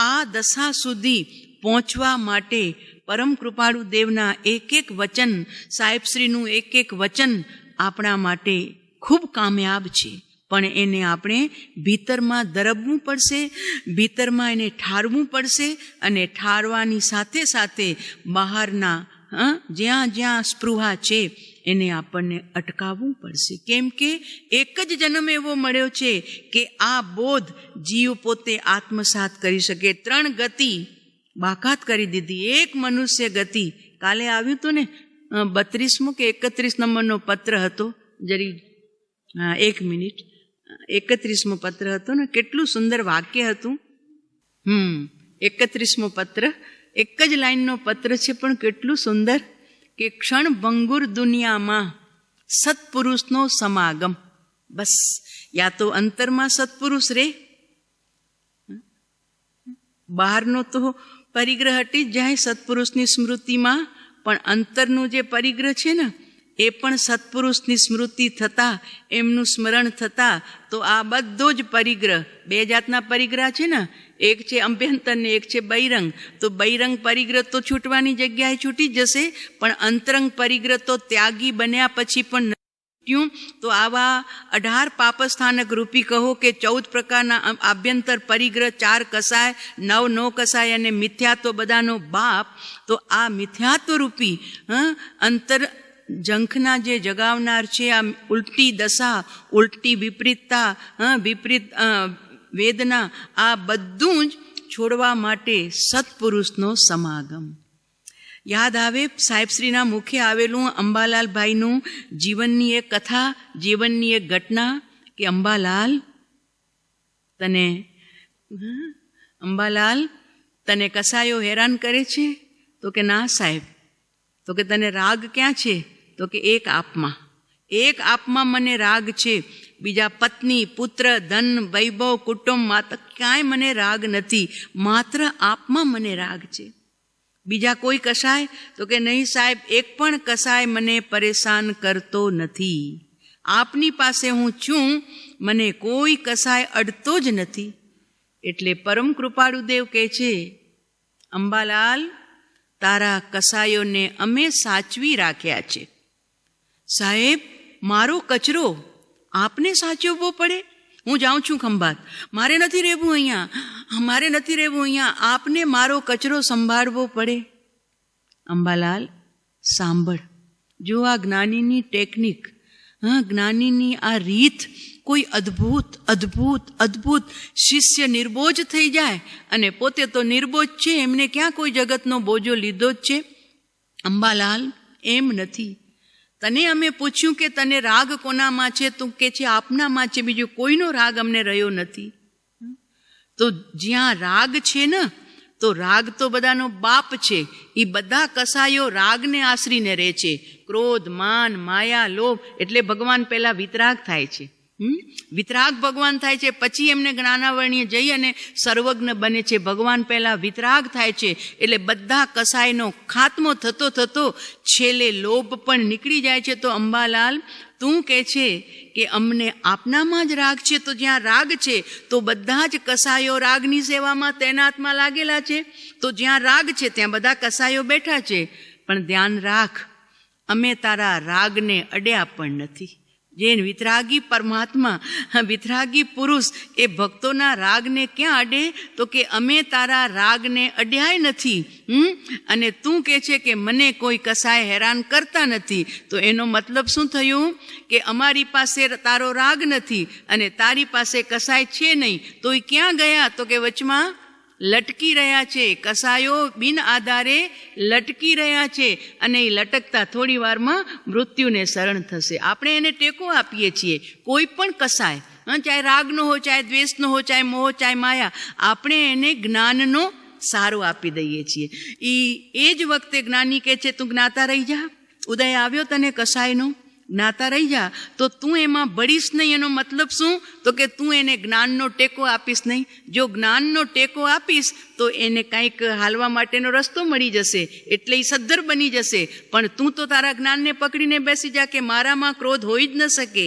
આ દશા સુધી પહોંચવા માટે પરમ કૃપાળુ દેવના એક એક વચન, સાહેબશ્રીનું એક એક વચન આપણા માટે ખૂબ કામયાબ છે. પણ એને આપણે ભીતરમાં દરબવું પડશે, ભીતરમાં એને ઠારવું પડશે. અને ઠારવાની સાથે સાથે બહારના જ્યાં જ્યાં સ્પૃહા છે એને આપણને અટકાવવું પડશે. કેમ કે એક જ જન્મ એવો મળ્યો છે કે આ બોધ જીવ પોતે આત્મસાત કરી શકે. 3 ગતિ બાકાત કરી દીધી. એક મનુષ્ય ગતિ. કાલે આવ્યું હતું ને 32મો કે 31 નંબરનો પત્ર હતો. જરી 1 મિનિટ, 31મો પત્ર હતો ને, કેટલું સુંદર વાક્ય હતું. 31મો પત્ર, એક જ લાઈનનો પત્ર છે પણ કેટલું સુંદર કે ક્ષણ ભંગુર દુનિયામાં સત્પુરુષનો સમાગમ. બસ યા તો અંતરમાં સત્પુરુષ રે, બહારનો તો પરિગ્રહ હટી જ જાય સત્પુરુષની સ્મૃતિમાં, પણ અંતરનું જે પરિગ્રહ છે ને એ પણ સત્પુરુષની સ્મૃતિ થતાં, એમનું સ્મરણ થતાં. તો આ બધો જ પરિગ્રહ, 2 જાતના પરિગ્રહ છે ને, એક છે અભ્યંતર ને એક છે બહિરંગ. તો બહિરંગ પરિગ્રહ તો છૂટવાની જગ્યાએ છૂટી જશે, પણ અંતરંગ પરિગ્રહ તો ત્યાગી બન્યા પછી પણ છૂટ્યું. તો આવા 18 પાપસ્થાનક રૂપી કહો કે 14 પ્રકારના આભ્યંતર પરિગ્રહ, 4 કસાય, 9 નો કસાય અને મિથ્યાત્વ બધાનો બાપ. તો આ મિથ્યાત્વ રૂપી અંતર જંખના જે જગાવનાર છે, આ ઉલટી દશા, ઉલટી વિપરીતતા, વિપરીત વેદના, આ બધું જ છોડવા માટે સત્પુરુષનો સમાગમ. યાદ આવે સાહેબશ્રીના મુખે આવેલું અંબાલાલભાઈનું જીવનની એક કથા, જીવનની એક ઘટના કે અંબાલાલ તને કસાયો હેરાન કરે છે? તો કે ના સાહેબ. તો કે તને રાગ ક્યાં છે? તો કે એક આપમાં મને રાગ છે. બીજા પત્ની, પુત્ર, ધન, વૈભવ, કુટુંબ, માતા ક્યાંય મને રાગ નથી. માત્ર આપમાં મને રાગ છે. બીજા કોઈ કસાય? તો કે નહીં સાહેબ, એક પણ કસાય મને પરેશાન કરતો નથી. આપની પાસે હું છું, મને કોઈ કસાય અડતો જ નથી. એટલે પરમ કૃપાળુ દેવ કહે છે, અંબાલાલ, તારા કસાયોને અમે સાચવી રાખ્યા છે. સાહેબ, મારો કચરો આપને સાચવવો પડે? હું જાઉં છું ખંભાત, મારે નથી રહેવું અહીંયા. આપને મારો કચરો સંભાળવો પડે. અંબાલાલ, સાંભળ, જો આ જ્ઞાનીની ટેકનિક, જ્ઞાનીની આ રીત, કોઈ અદ્ભુત શિષ્ય નિર્બોજ થઈ જાય, અને પોતે તો નિર્બોજ છે, એમને ક્યાં કોઈ જગતનો બોજો લીધો જ છે. અંબાલાલ, એમ નથી. તને અમે પૂછ્યું કે તને રાગ કોનામાં છે? તું કે છે આપનામાં છે, બીજો કોઈનો રાગ અમને રહ્યો નથી. તો જ્યાં રાગ છે ને, તો રાગ તો બધાનો બાપ છે. એ બધા કસાયો રાગને આશરીને રહે છે. ક્રોધ, માન, માયા, લોભ. એટલે ભગવાન પહેલા વિતરાગ થાય છે. વિતરાગ ભગવાન થાય છે, પછી એમને જ્ઞાનાવરણીય જઈ અને સર્વજ્ઞ બને છે. ભગવાન પહેલા વિતરાગ થાય છે. એટલે બધા કસાયનો ખાત્મો થતો થતો છેલ્લે લોભ પણ નીકળી જાય છે. તો અંબાલાલ, તું કહે છે કે અમને આપનામાં જ રાગ છે. તો જ્યાં રાગ છે તો બધા જ કસાયો રાગની સેવામાં તૈનાતમાં લાગેલા છે. તો જ્યાં રાગ છે ત્યાં બધા કસાયો બેઠા છે. પણ ધ્યાન રાખ, અમે તારા રાગને અડ્યા પણ નથી. જે વિતરાગી પરમાત્મા, વિતરાગી પુરુષ એ ભક્તોના રાગને ક્યાં અડે? તો કે અમે તારા રાગને અડ્યાય નથી. અને તું કહે છે કે મને કોઈ કસાય હેરાન કરતા નથી. તો એનો મતલબ શું થયું? કે અમારી પાસે તારો રાગ નથી અને તારી પાસે કસાય છે નહીં. તો એ ક્યાં ગયા? તો કે વચમાં લટકી રહ્યા છે. કસાયો બિન આધારે લટકી રહ્યા છે અને એ લટકતા થોડી વારમાં મૃત્યુને શરણ થશે. આપણે એને ટેકો આપીએ છીએ. કોઈ પણ કસાય, ચાહે રાગનો હોય, ચાહે દ્વેષનો હોય, ચાહે મોહ, ચાહે માયા, આપણે એને જ્ઞાનનો સારો આપી દઈએ છીએ. એ જ વખતે જ્ઞાની કહે છે તું જ્ઞાતા રહી જા. ઉદય આવ્યો તને કસાયનો, જ્ઞાતા રહી જા. તો તું એમાં બળીશ નહીં. એનો મતલબ શું? તો કે તું એને જ્ઞાનનો ટેકો આપીશ નહીં. જો જ્ઞાનનો ટેકો આપીશ તો એને કંઈક હાલવા માટેનો રસ્તો મળી જશે, એટલે એ સદ્ધર બની જશે. પણ તું તો તારા જ્ઞાનને પકડીને બેસી જા કે મારામાં ક્રોધ હોઈ જ ન શકે,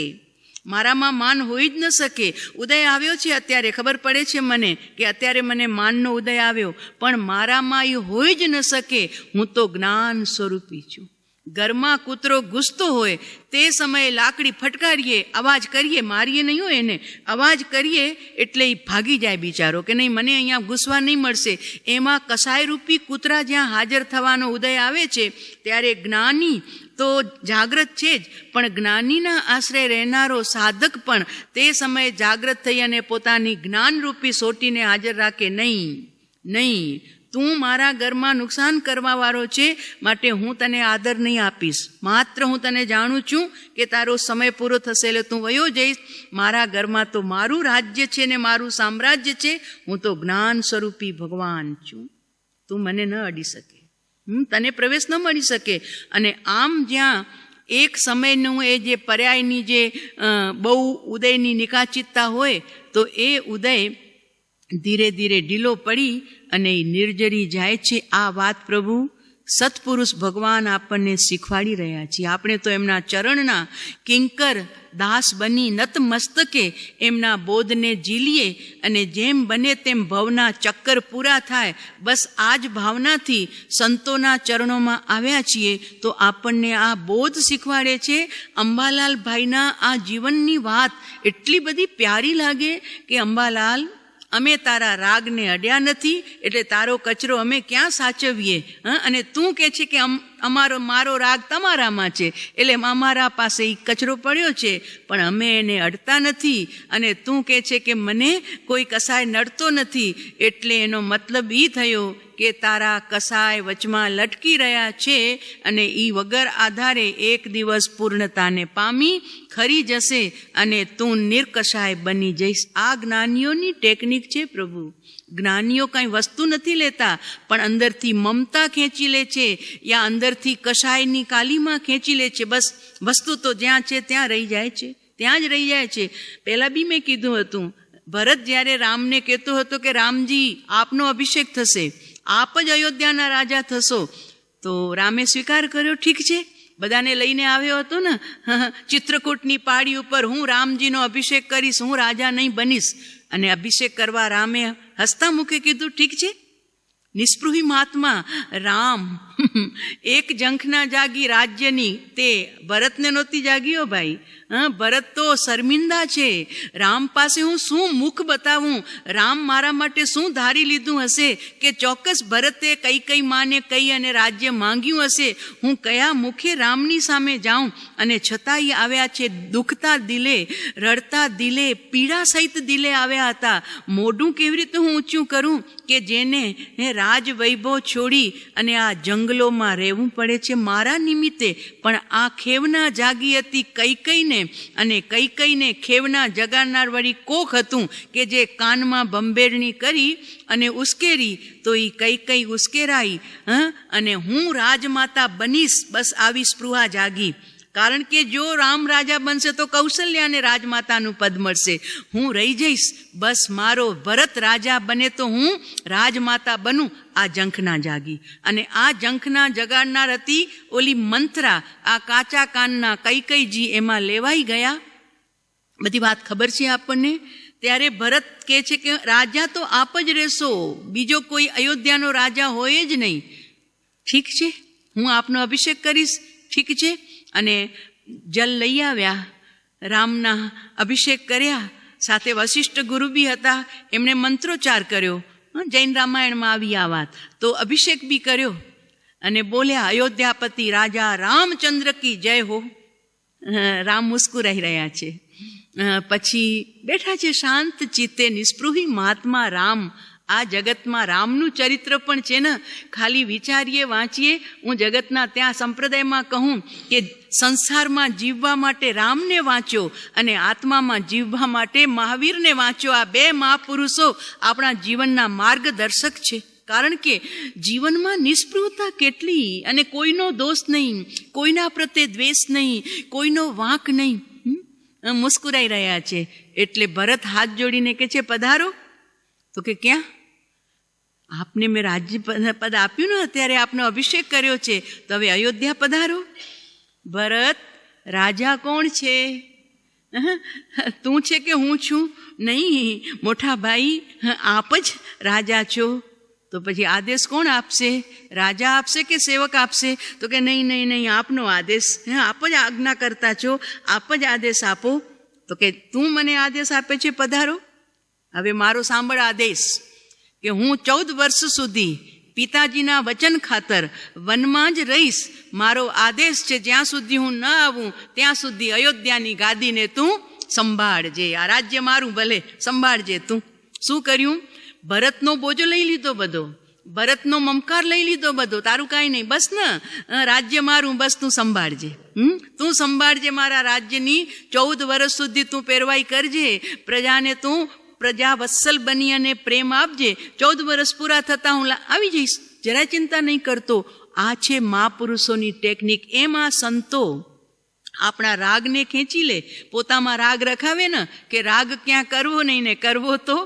મારામાં માન હોઈ જ ન શકે. ઉદય આવ્યો છે અત્યારે, ખબર પડે છે મને કે અત્યારે મને માનનો ઉદય આવ્યો, પણ મારામાં એ હોઈ જ ન શકે. હું તો જ્ઞાન સ્વરૂપી છું. ઘરમાં કૂતરો ઘૂસતો હોય તે સમયે લાકડી ફટકારીએ, અવાજ કરીએ, મારીએ નહીં હોય એને, અવાજ કરીએ એટલે એ ભાગી જાય બિચારો કે નહીં મને અહીંયા ઘૂસવા નહીં મળશે. એમાં કસાયરૂપી કૂતરા જ્યાં હાજર થવાનો ઉદય આવે છે ત્યારે જ્ઞાની તો જાગ્રત છે જ, પણ જ્ઞાનીના આશ્રય રહેનારો સાધક પણ તે સમયે જાગ્રત થઈ અને પોતાની જ્ઞાનરૂપી સોટીને હાજર રાખે. નહીં, તું મારા ઘરમાં નુકસાન કરવાવાળો છે, માટે હું તને આદર નહીં આપીશ. માત્ર હું તને જાણું છું કે તારો સમય પૂરો થશે એટલે તું વયો જઈશ. મારા ઘરમાં તો મારું રાજ્ય છે ને મારું સામ્રાજ્ય છે. હું તો જ્ઞાન સ્વરૂપી ભગવાન છું. તું મને ન અડી શકે, તને પ્રવેશ ન મળી શકે. અને આમ જ્યાં એક સમયનું એ જે પર્યાયની જે બહુ ઉદયની નિકાચિતતા હોય તો એ ઉદય ધીરે ધીરે ઢીલો પડી અને એ નિર્જરી જાય છે. આ વાત પ્રભુ સત્પુરુષ ભગવાન આપણને શીખવાડી રહ્યા છીએ. આપણે તો એમના ચરણના કિંકર દાસ બની નતમસ્તકે એમના બોધને ઝીલીએ અને જેમ બને તેમ ભવના ચક્કર પૂરા થાય, બસ આ જ ભાવનાથી સંતોના ચરણોમાં આવ્યા છીએ. તો આપણને આ બોધ શીખવાડે છે. અંબાલાલ ભાઈના આ જીવનની વાત એટલી બધી પ્યારી લાગે કે અંબાલાલ, અમે તારા રાગને અડ્યા નથી એટલે તારો કચરો અમે ક્યાં સાચવીએ? અને તું કહે છે કે મારો રાગ તમારામાં છે એટલે અમારા પાસે એ કચરો પડ્યો છે, પણ અમે એને અડતા નથી. અને તું કહે છે કે મને કોઈ કસાય નડતો નથી, એટલે એનો મતલબ એ થયો કે તારા કસાય વચમાં લટકી રહ્યા છે અને એ વગર આધારે એક દિવસ પૂર્ણતાને પામી ખરી જશે અને તું નિર્કસાય બની જઈશ. આ જ્ઞાનીઓની ટેકનિક છે પ્રભુ. જ્ઞાનીઓ કાંઈ વસ્તુ નથી લેતા, પણ અંદરથી મમતા ખેંચી લે છે યા અંદરથી કસાયની કાલીમાં ખેંચી લે છે. બસ વસ્તુ તો જ્યાં છે ત્યાં રહી જાય છે, ત્યાં જ રહી જાય છે. પહેલાં બી મેં કીધું હતું, ભરત જ્યારે રામને કહેતો હતો કે રામજી આપનો અભિષેક થશે, આપ જ અયોધ્યાના રાજા થશો, તો રામે સ્વીકાર કર્યો. ઠીક છે, બધાને લઈને આવ્યો હતો ને ચિત્રકૂટની પાડી ઉપર, હું રામજીનો અભિષેક કરીશ, હું રાજા નહીં બનીશ. અને અભિષેક કરવા રામે હસતા મુખે કીધું ઠીક છે. નિસ્પૃહી મહાત્મા રામ એક ઝંખના જાગી રાજ્યની, તે ભરતને નહોતી જાગીઓ ભાઈ. ભરત તો શર્મિંદા છે. રામ પાસે હું શું મુખ બતાવું? રામ મારા માટે શું ધારી લીધું હશે કે ચોક્કસ ભરતે કઈ માને કઈ અને રાજ્ય માંગ્યું હશે? હું કયા મુખે રામની સામે જાઉં? અને છતાંય આવ્યા છે દુખતા દિલે, રડતા દિલે, પીડા સહિત દિલે આવ્યા હતા. મોઢું કેવી રીતે હું ઊંચું કરું કે જેને રાજ વૈભવ છોડી અને આ જંગલોમાં રહેવું પડે છે મારા નિમિત્તે? પણ આ ખેવના જાગી હતી કૈકઈને, અને કૈકઈને ખેવના જગાડનાર વળી કોક હતું કે જે કાનમાં બંબેરણી કરી અને ઉશ્કેરી, તો એ કૈકઈ ઉશ્કેરાઈ અને હું રાજમાતા બનીશ. બસ આવી સ્પૃહા જાગી. કારણ કે જો રામ રાજા બનશે તો કૌશલ્યાને રાજમાતાનું પદ મળશે. હું રહી જઈશ, બસ મારો ભરત રાજા બને તો હું રાજમાતા બનું. આ ઝંખના જાગી. અને આ ઝંખના જગાડનાર હતી ઓલી મંથરા, આ કાચા કાનના કૈકઈજી એમાં લેવાઈ ગયા. બધી વાત ખબર છે આપણને. ત્યારે ભરત કહે છે કે રાજા તો આપ જ રહેશો, બીજો કોઈ અયોધ્યાનો રાજા હોય જ નહીં. ઠીક છે, હું આપનો અભિષેક કરીશ. ઠીક છે. અને જલ લઈ આવ્યા રામના અભિષેક કર્યા, સાથે વશિષ્ઠ ગુરુ બી હતા, એમણે મંત્રોચ્ચાર કર્યો. જૈન રામાયણમાં આવી આ વાત. તો અભિષેક બી કર્યો અને બોલ્યા, અયોધ્યાપતિ રાજા રામચંદ્ર કી જય હો. રામ મુસ્કુરાઈ રહ્યા છે. પછી બેઠા છે શાંત ચિત્તે, નિસ્પૃહી મહાત્મા રામ. આ જગતમાં રામનું ચરિત્ર પણ છે ને, ખાલી વિચારીએ, વાંચીએ. હું જગતના ત્યાં સંપ્રદાયમાં કહું કે સંસારમાં જીવવા માટે રામને વાંચ્યો અને આત્મામાં જીવવા માટે મહાવીરને વાંચ્યો. આ બે મહાપુરુષો આપણા જીવનના માર્ગદર્શક છે. કારણ કે જીવનમાં નિસ્પૃહતા કેટલી, અને કોઈનો દોષ નહીં, કોઈના પ્રત્યે દ્વેષ નહીં, કોઈનો વાંક નહીં. મુસ્કુરાઈ રહ્યા છે. એટલે ભરત હાથ જોડીને કે છે, પધારો. તો કે ક્યાં? આપને મેં રાજ્ય પદ આપ્યું ને, અત્યારે આપનો અભિષેક કર્યો છે, તો હવે અયોધ્યા પધારો. ભરત, રાજા કોણ છે? તું છે કે હું છું? નહીં મોટા ભાઈ, આપ જ રાજા છો. તો પછી આદેશ કોણ આપશે? રાજા આપશે કે સેવક આપશે? તો કે નહીં નહીં નહીં, આપનો આદેશ. આપ જ આજ્ઞા કરતા છો, આપ જ આદેશ આપો. તો કે તું મને આદેશ આપે છે, પધારો. હવે મારો સાંભળ આદેશ, કે હું 14 વર્ષ સુધી પિતાજીના વચન ખાતર વનમાં જ રહીશ. મારો આદેશ છે, જ્યાં સુધી હું ન આવું ત્યાં સુધી અયોધ્યાની ગાદીને તું સંભાળજે. આ રાજ્ય મારું, ભલે સંભાળજે તું. શું કર્યું? ભરતનો બોજો લઈ લીધો બધો, ભરતનો મમકાર લઈ લીધો બધો. તારું કાંઈ નહીં, બસ ને રાજ્ય મારું, બસ તું સંભાળજે. તું સંભાળજે મારા રાજ્યની. 14 વર્ષ સુધી તું પેરવાઈ કરજે. પ્રજાને તું પ્રજા વત્સલ બની અને પ્રેમ આપજે. 14 વર્ષ પૂરા થતા હું આવી જઈશ, જરા ચિંતા નહીં કરતો. આ છે મહાપુરુષોની ટેકનિક. એમાં સંતો આપણા રાગને ખેંચી લે, પોતામાં રાગ રખાવે ને, કે રાગ ક્યાં કરવો નહીં ને કરવો તો.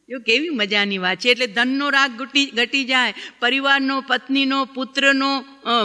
જો કેવી મજાની વાત છે. એટલે ધનનો રાગ ઘટી જાય, પરિવારનો, પત્નીનો, પુત્રનો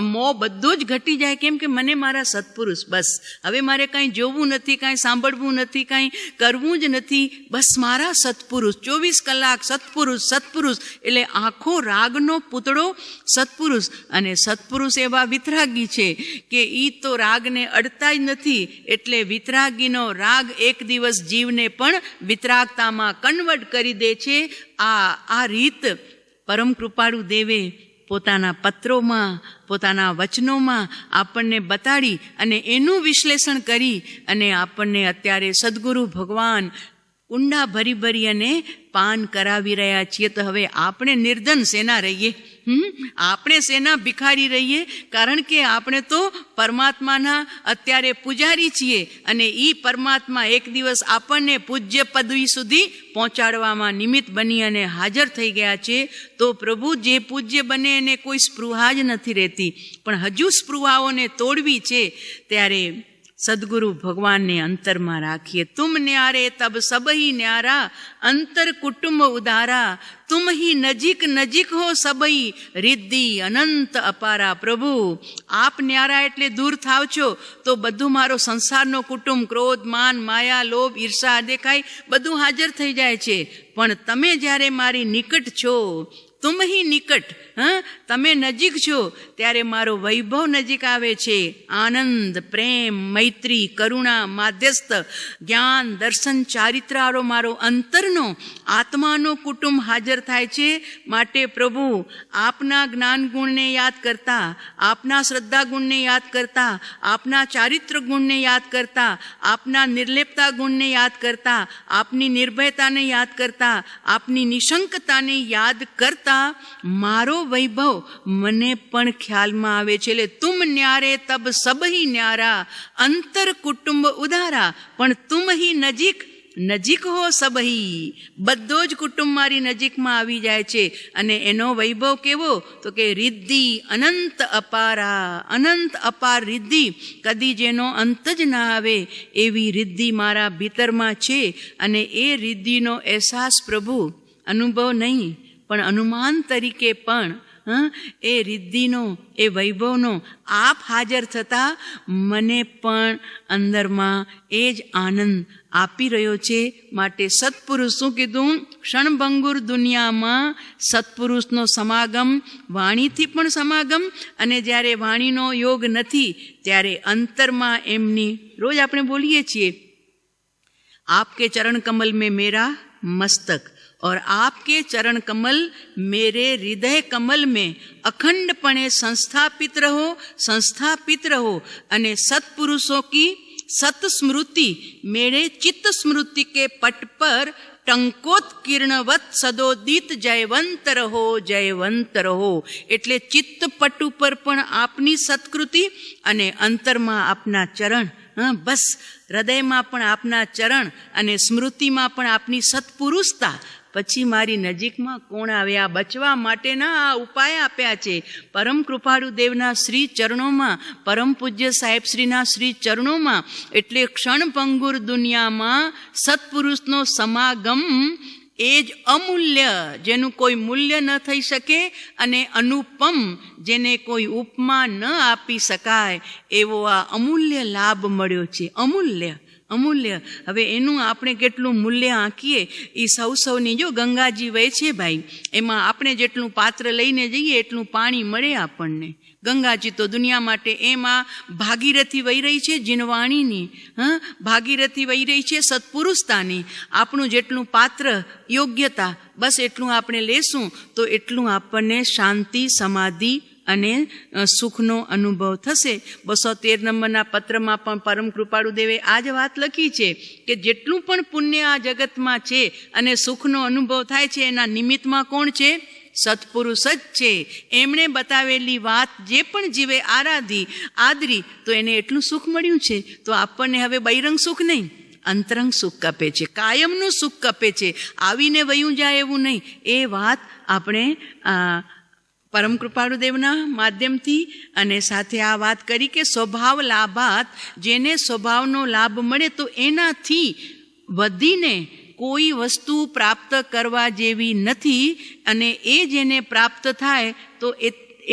મોહ બધો જ ઘટી જાય. કેમ કે મને મારા સત્પુરુષ, બસ હવે મારે કાંઈ જોવું નથી, કાંઈ સાંભળવું નથી, કાંઈ કરવું જ નથી, બસ મારા સત્પુરુષ. 24 કલાક સત્પુરુષ સત્પુરુષ. એટલે આખો રાગનો પૂતળો સત્પુરુષ. અને સત્પુરુષ એવા વિતરાગી છે કે એ તો રાગને અડતા જ નથી. એટલે વિતરાગીનો રાગ એક દિવસ જીવને પણ વિતરાગતામાં કન્વર્ટ કરી દે છે. આ રીત પરમ કૃપાળુ દેવે પોતાના પત્રોમાં, પોતાના વચનોમાં આપણને બતાડી અને એનું વિશ્લેષણ કરી અને આપણને અત્યારે સદગુરુ ભગવાન ઊંડા ભરી ભરી અને પાન કરાવી રહ્યા છીએ. તો હવે આપણે નિર્ધન શેના રહીએ? આપણે શેના ભિખારી રહીએ? કારણ કે આપણે તો પરમાત્માના અત્યારે પૂજારી છીએ અને એ પરમાત્મા એક દિવસ આપણને પૂજ્ય પદવી સુધી પહોંચાડવામાં નિમિત્ત બની અને હાજર થઈ ગયા છે. તો પ્રભુ જે પૂજ્ય બને એને કોઈ સ્પૃહા જ નથી રહેતી, પણ હજુ સ્પૃહાઓને તોડવી છે. ત્યારે સદગુરુ ભગવાનને અંતરમાં રાખીએ. તુમ ન્યારે તબ સબહી ન્યારા, અંતર કુટુંબ ઉદારા. તુમ હી નજીક નજીક હો સબઈ, રિદ્ધિ અનંત અપારા. પ્રભુ આપ ન્યારા એટલે દૂર થાવ છો તો બધું મારો સંસારનો કુટુંબ, ક્રોધ, માન, માયા, લોભ, ઈર્ષા દેખાય બધું હાજર થઈ જાય છે. પણ તમે જ્યારે મારી નિકટ છો, તુમ હી નિકટ, તમે નજીક છો, ત્યારે મારો વૈભવ નજીક આવે છે. આનંદ, પ્રેમ, મૈત્રી, કરુણા, માધ્યસ્થ, જ્ઞાન, દર્શન, ચારિત્રવાળો મારો અંતરનો આત્માનો કુટુંબ હાજર થાય છે. માટે પ્રભુ આપના જ્ઞાન ગુણને યાદ કરતા, આપના શ્રદ્ધા ગુણને યાદ કરતા, આપના ચારિત્ર ગુણને યાદ કરતા, આપના નિર્લેપતા ગુણને યાદ કરતા, આપની નિર્ભયતાને યાદ કરતા, આપની નિશંકતાને યાદ કરતા મારો વૈભવ મને પણ ખ્યાલમાં આવે છે. એટલે તુમ ન્યારે તબ સબહી ન્યારા, અંતર કુટુંબ ઉદારા. પણ તુમ હી નજીક નજીક હો સબહી, બધો જ કુટુંબ મારી નજીકમાં આવી જાય છે. અને એનો વૈભવ કેવો? તો કે રિદ્ધિ અનંત અપારા. અનંત અપાર રિદ્ધિ, કદી જેનો અંત જ ના આવે એવી રિદ્ધિ મારા ભીતરમાં છે. અને એ રિદ્ધિનો અહેસાસ પ્રભુ અનુભવ નહીં પણ અનુમાન તરીકે પણ એ રિદ્ધિનો, એ વૈભવનો આપ હાજર થતાં મને પણ અંદરમાં એ જ આનંદ આપી રહ્યો છે. માટે સત્પુરુષ શું કીધું? ક્ષણભંગુર દુનિયામાં સત્પુરુષનો સમાગમ, વાણીથી પણ સમાગમ, અને જ્યારે વાણીનો યોગ નથી ત્યારે અંતરમાં એમની, રોજ આપણે બોલીએ છીએ, आपके चरण कमल में मेरा मस्तक और आपके चरण कमल मेरे हृदय कमल में अखंडपणे संस्थापित रहो અને सत्पुरुषों की सत स्मृति मेरे चित्त स्मृति के पट पर ટંકોત્કીર્ણવત સદોદિત જયવંત રહો. એટલે ચિત્ત પટ ઉપર પણ આપની સત્કૃતિ અને અંતરમાં આપના ચરણ, બસ હૃદયમાં પણ આપના ચરણ અને સ્મૃતિમાં પણ આપની સત્પુરુષતા. પછી મારી નજીકમાં કોણ આવે? આ બચવા માટેના આ ઉપાય આપ્યા છે. પરમ કૃપાળુ દેવના શ્રી ચરણોમાં, પરમ પૂજ્ય સાહેબ શ્રીના શ્રી ચરણોમાં. એટલે ક્ષણભંગુર દુનિયામાં સત્પુરુષનો સમાગમ એ જ અમૂલ્ય, જેનું કોઈ મૂલ્ય ન થઈ શકે, અને અનુપમ, જેને કોઈ ઉપમા ન આપી શકાય, એવો આ અમૂલ્ય લાભ મળ્યો છે. અમૂલ્ય. હવે એનું આપણે કેટલું મૂલ્ય આંકીએ એ સૌની, જો ગંગાજી વહે છે ભાઈ, એમાં આપણે જેટલું પાત્ર લઈને જઈએ એટલું પાણી મળે આપણને. ગંગાજી તો દુનિયા માટે, એમાં ભાગીરથી વહી રહી છે જીનવાણીની, ભાગીરથી વહી રહી છે સત્પુરુષતાની. આપણું જેટલું પાત્ર, યોગ્યતા, બસ એટલું આપણે લેશું તો એટલું આપણને શાંતિ, સમાધિ અને સુખનો અનુભવ થશે. 213 નંબરના પત્રમાં પણ પરમ કૃપાળુ દેવે આ જ વાત લખી છે કે જેટલું પણ પુણ્ય આ જગતમાં છે અને સુખનો અનુભવ થાય છે, એના નિમિત્તમાં કોણ છે? સત્પુરુષ જ છે. એમણે બતાવેલી વાત જે પણ જીવે આદરી તો એને એટલું સુખ મળ્યું છે. તો આપણને હવે બહિરંગ સુખ નહીં, અંતરંગ સુખ કપે છે, કાયમનું સુખ કપે છે, આવીને વયું જાય એવું નહીં. એ વાત આપણે પરમ કૃપાળુ દેવના માધ્યમથી અને સાથે આ વાત કરી કે સ્વભાવ લાભાત, જેને સ્વભાવનો લાભ મળે તો એનાથી વધીને કોઈ વસ્તુ પ્રાપ્ત કરવા જેવી નથી. અને એ જેને પ્રાપ્ત થાય તો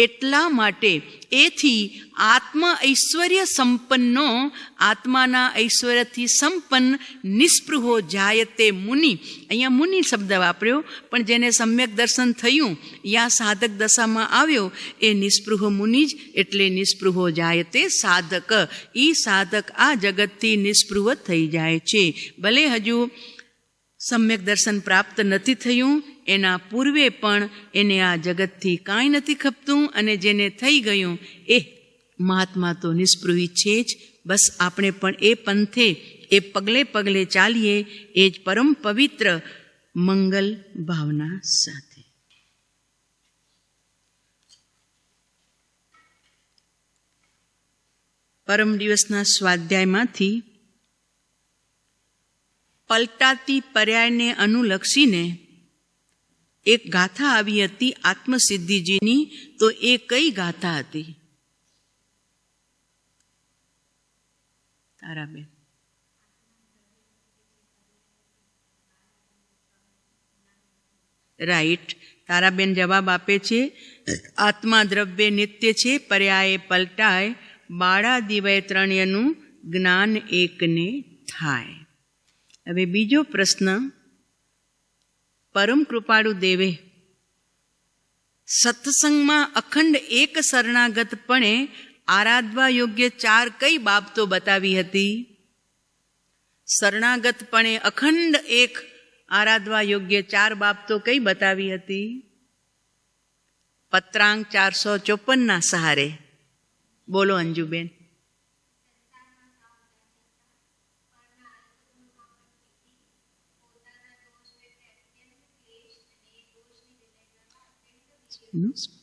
એટલા માટે એથી આત્મ ઐશ્વર્ય સંપન્નો, આત્માના ઐશ્વર્યથી સંપન્ન નિસ્પૃહો જાયતે મુનિ. અહીંયા મુનિ શબ્દ વાપર્યો, પણ જેને સમ્યક દર્શન થયું યા સાધક દશામાં આવ્યો એ નિસ્પૃહ મુનિ જ. એટલે નિસ્પૃહો જાયતે સાધક, એ સાધક આ જગતથી નિસ્પૃહ થઈ જાય છે. ભલે હજુ સમ્યક દર્શન પ્રાપ્ત નથી થયું, એના પૂર્વે પણ એને આ જગતથી કાંઈ નથી ખપતું, અને જેને થઈ ગયું એ મહાત્મા તો નિસ્પૃહી છે જ. બસ આપણે પણ એ પંથે, એ પગલે પગલે ચાલીએ, એ જ પરમ પવિત્ર મંગલ ભાવના સાથે. પરમ દિવસના સ્વાધ્યાયમાંથી પલટાતી પર્યાયને અનુલક્ષીને એક ગાથા આવી હતી આત્મસિદ્ધિજીની. તો એ કઈ ગાથા હતી? તારાબેન. રાઈટ, તારાબેન જવાબ આપે છે, આત્મા દ્રવ્ય નિત્ય છે, પર્યાય પલટાય, બાળા દિવય ત્રણ્યનું જ્ઞાન એકને થાય. હવે બીજો પ્રશ્ન, પરમ કૃપાળુ દેવે સત્સંગમાં અખંડ એક શરણાગતપણે આરાધવા યોગ્ય 4 કઈ બાબતો બતાવી હતી? શરણાગતપણે અખંડ એક આરાધવા યોગ્ય 4 બાબતો કઈ બતાવી હતી? પત્રાંક 454 સહારે બોલો અંજુબેન.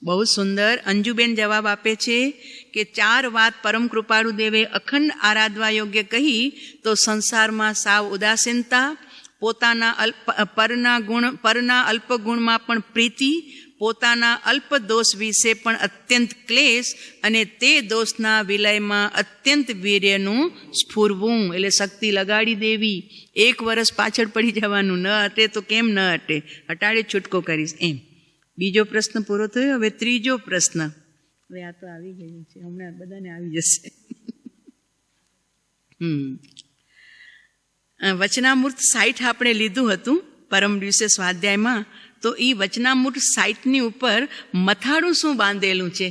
બહુ સુંદર. અંજુબેન જવાબ આપે છે કે 4 વાત પરમ કૃપાળુ દેવે અખંડ આરાધવા યોગ્ય કહી તો સંસારમાં સાવ ઉદાસીનતા, પોતાના પરના અલ્પ ગુણમાં પણ પ્રીતિ, પોતાના અલ્પ દોષ વિશે પણ અત્યંત ક્લેશ, અને તે દોષના વિલયમાં અત્યંત વીર્યનું સ્ફુરવું. એટલે શક્તિ લગાડી દેવી. 1 વર્ષ પાછળ પડી જવાનું, ન હટે તો કેમ ન હટે, હટાડે છૂટકો કરીશ એમ. બીજો પ્રશ્ન પૂરો થયો. હવે ત્રીજો પ્રશ્ન. હવે આ તો આવી ગયું છે, હમણાં બધાને આવી જશે. વચનામૃત 60 આપણે લીધું હતું પરમ દિવસે સ્વાધ્યાયમાં. તો એ વચનામૃત 60ની ઉપર મથાળું શું બાંધેલું છે?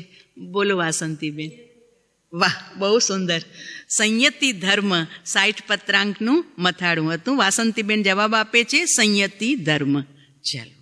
બોલો વાસંતીબેન. વાહ, બહુ સુંદર. સંયતિ ધર્મ 60 પત્રાંકનું મથાળું હતું. વાસંતીબેન જવાબ આપે છે સંયતિ ધર્મ. ચાલો.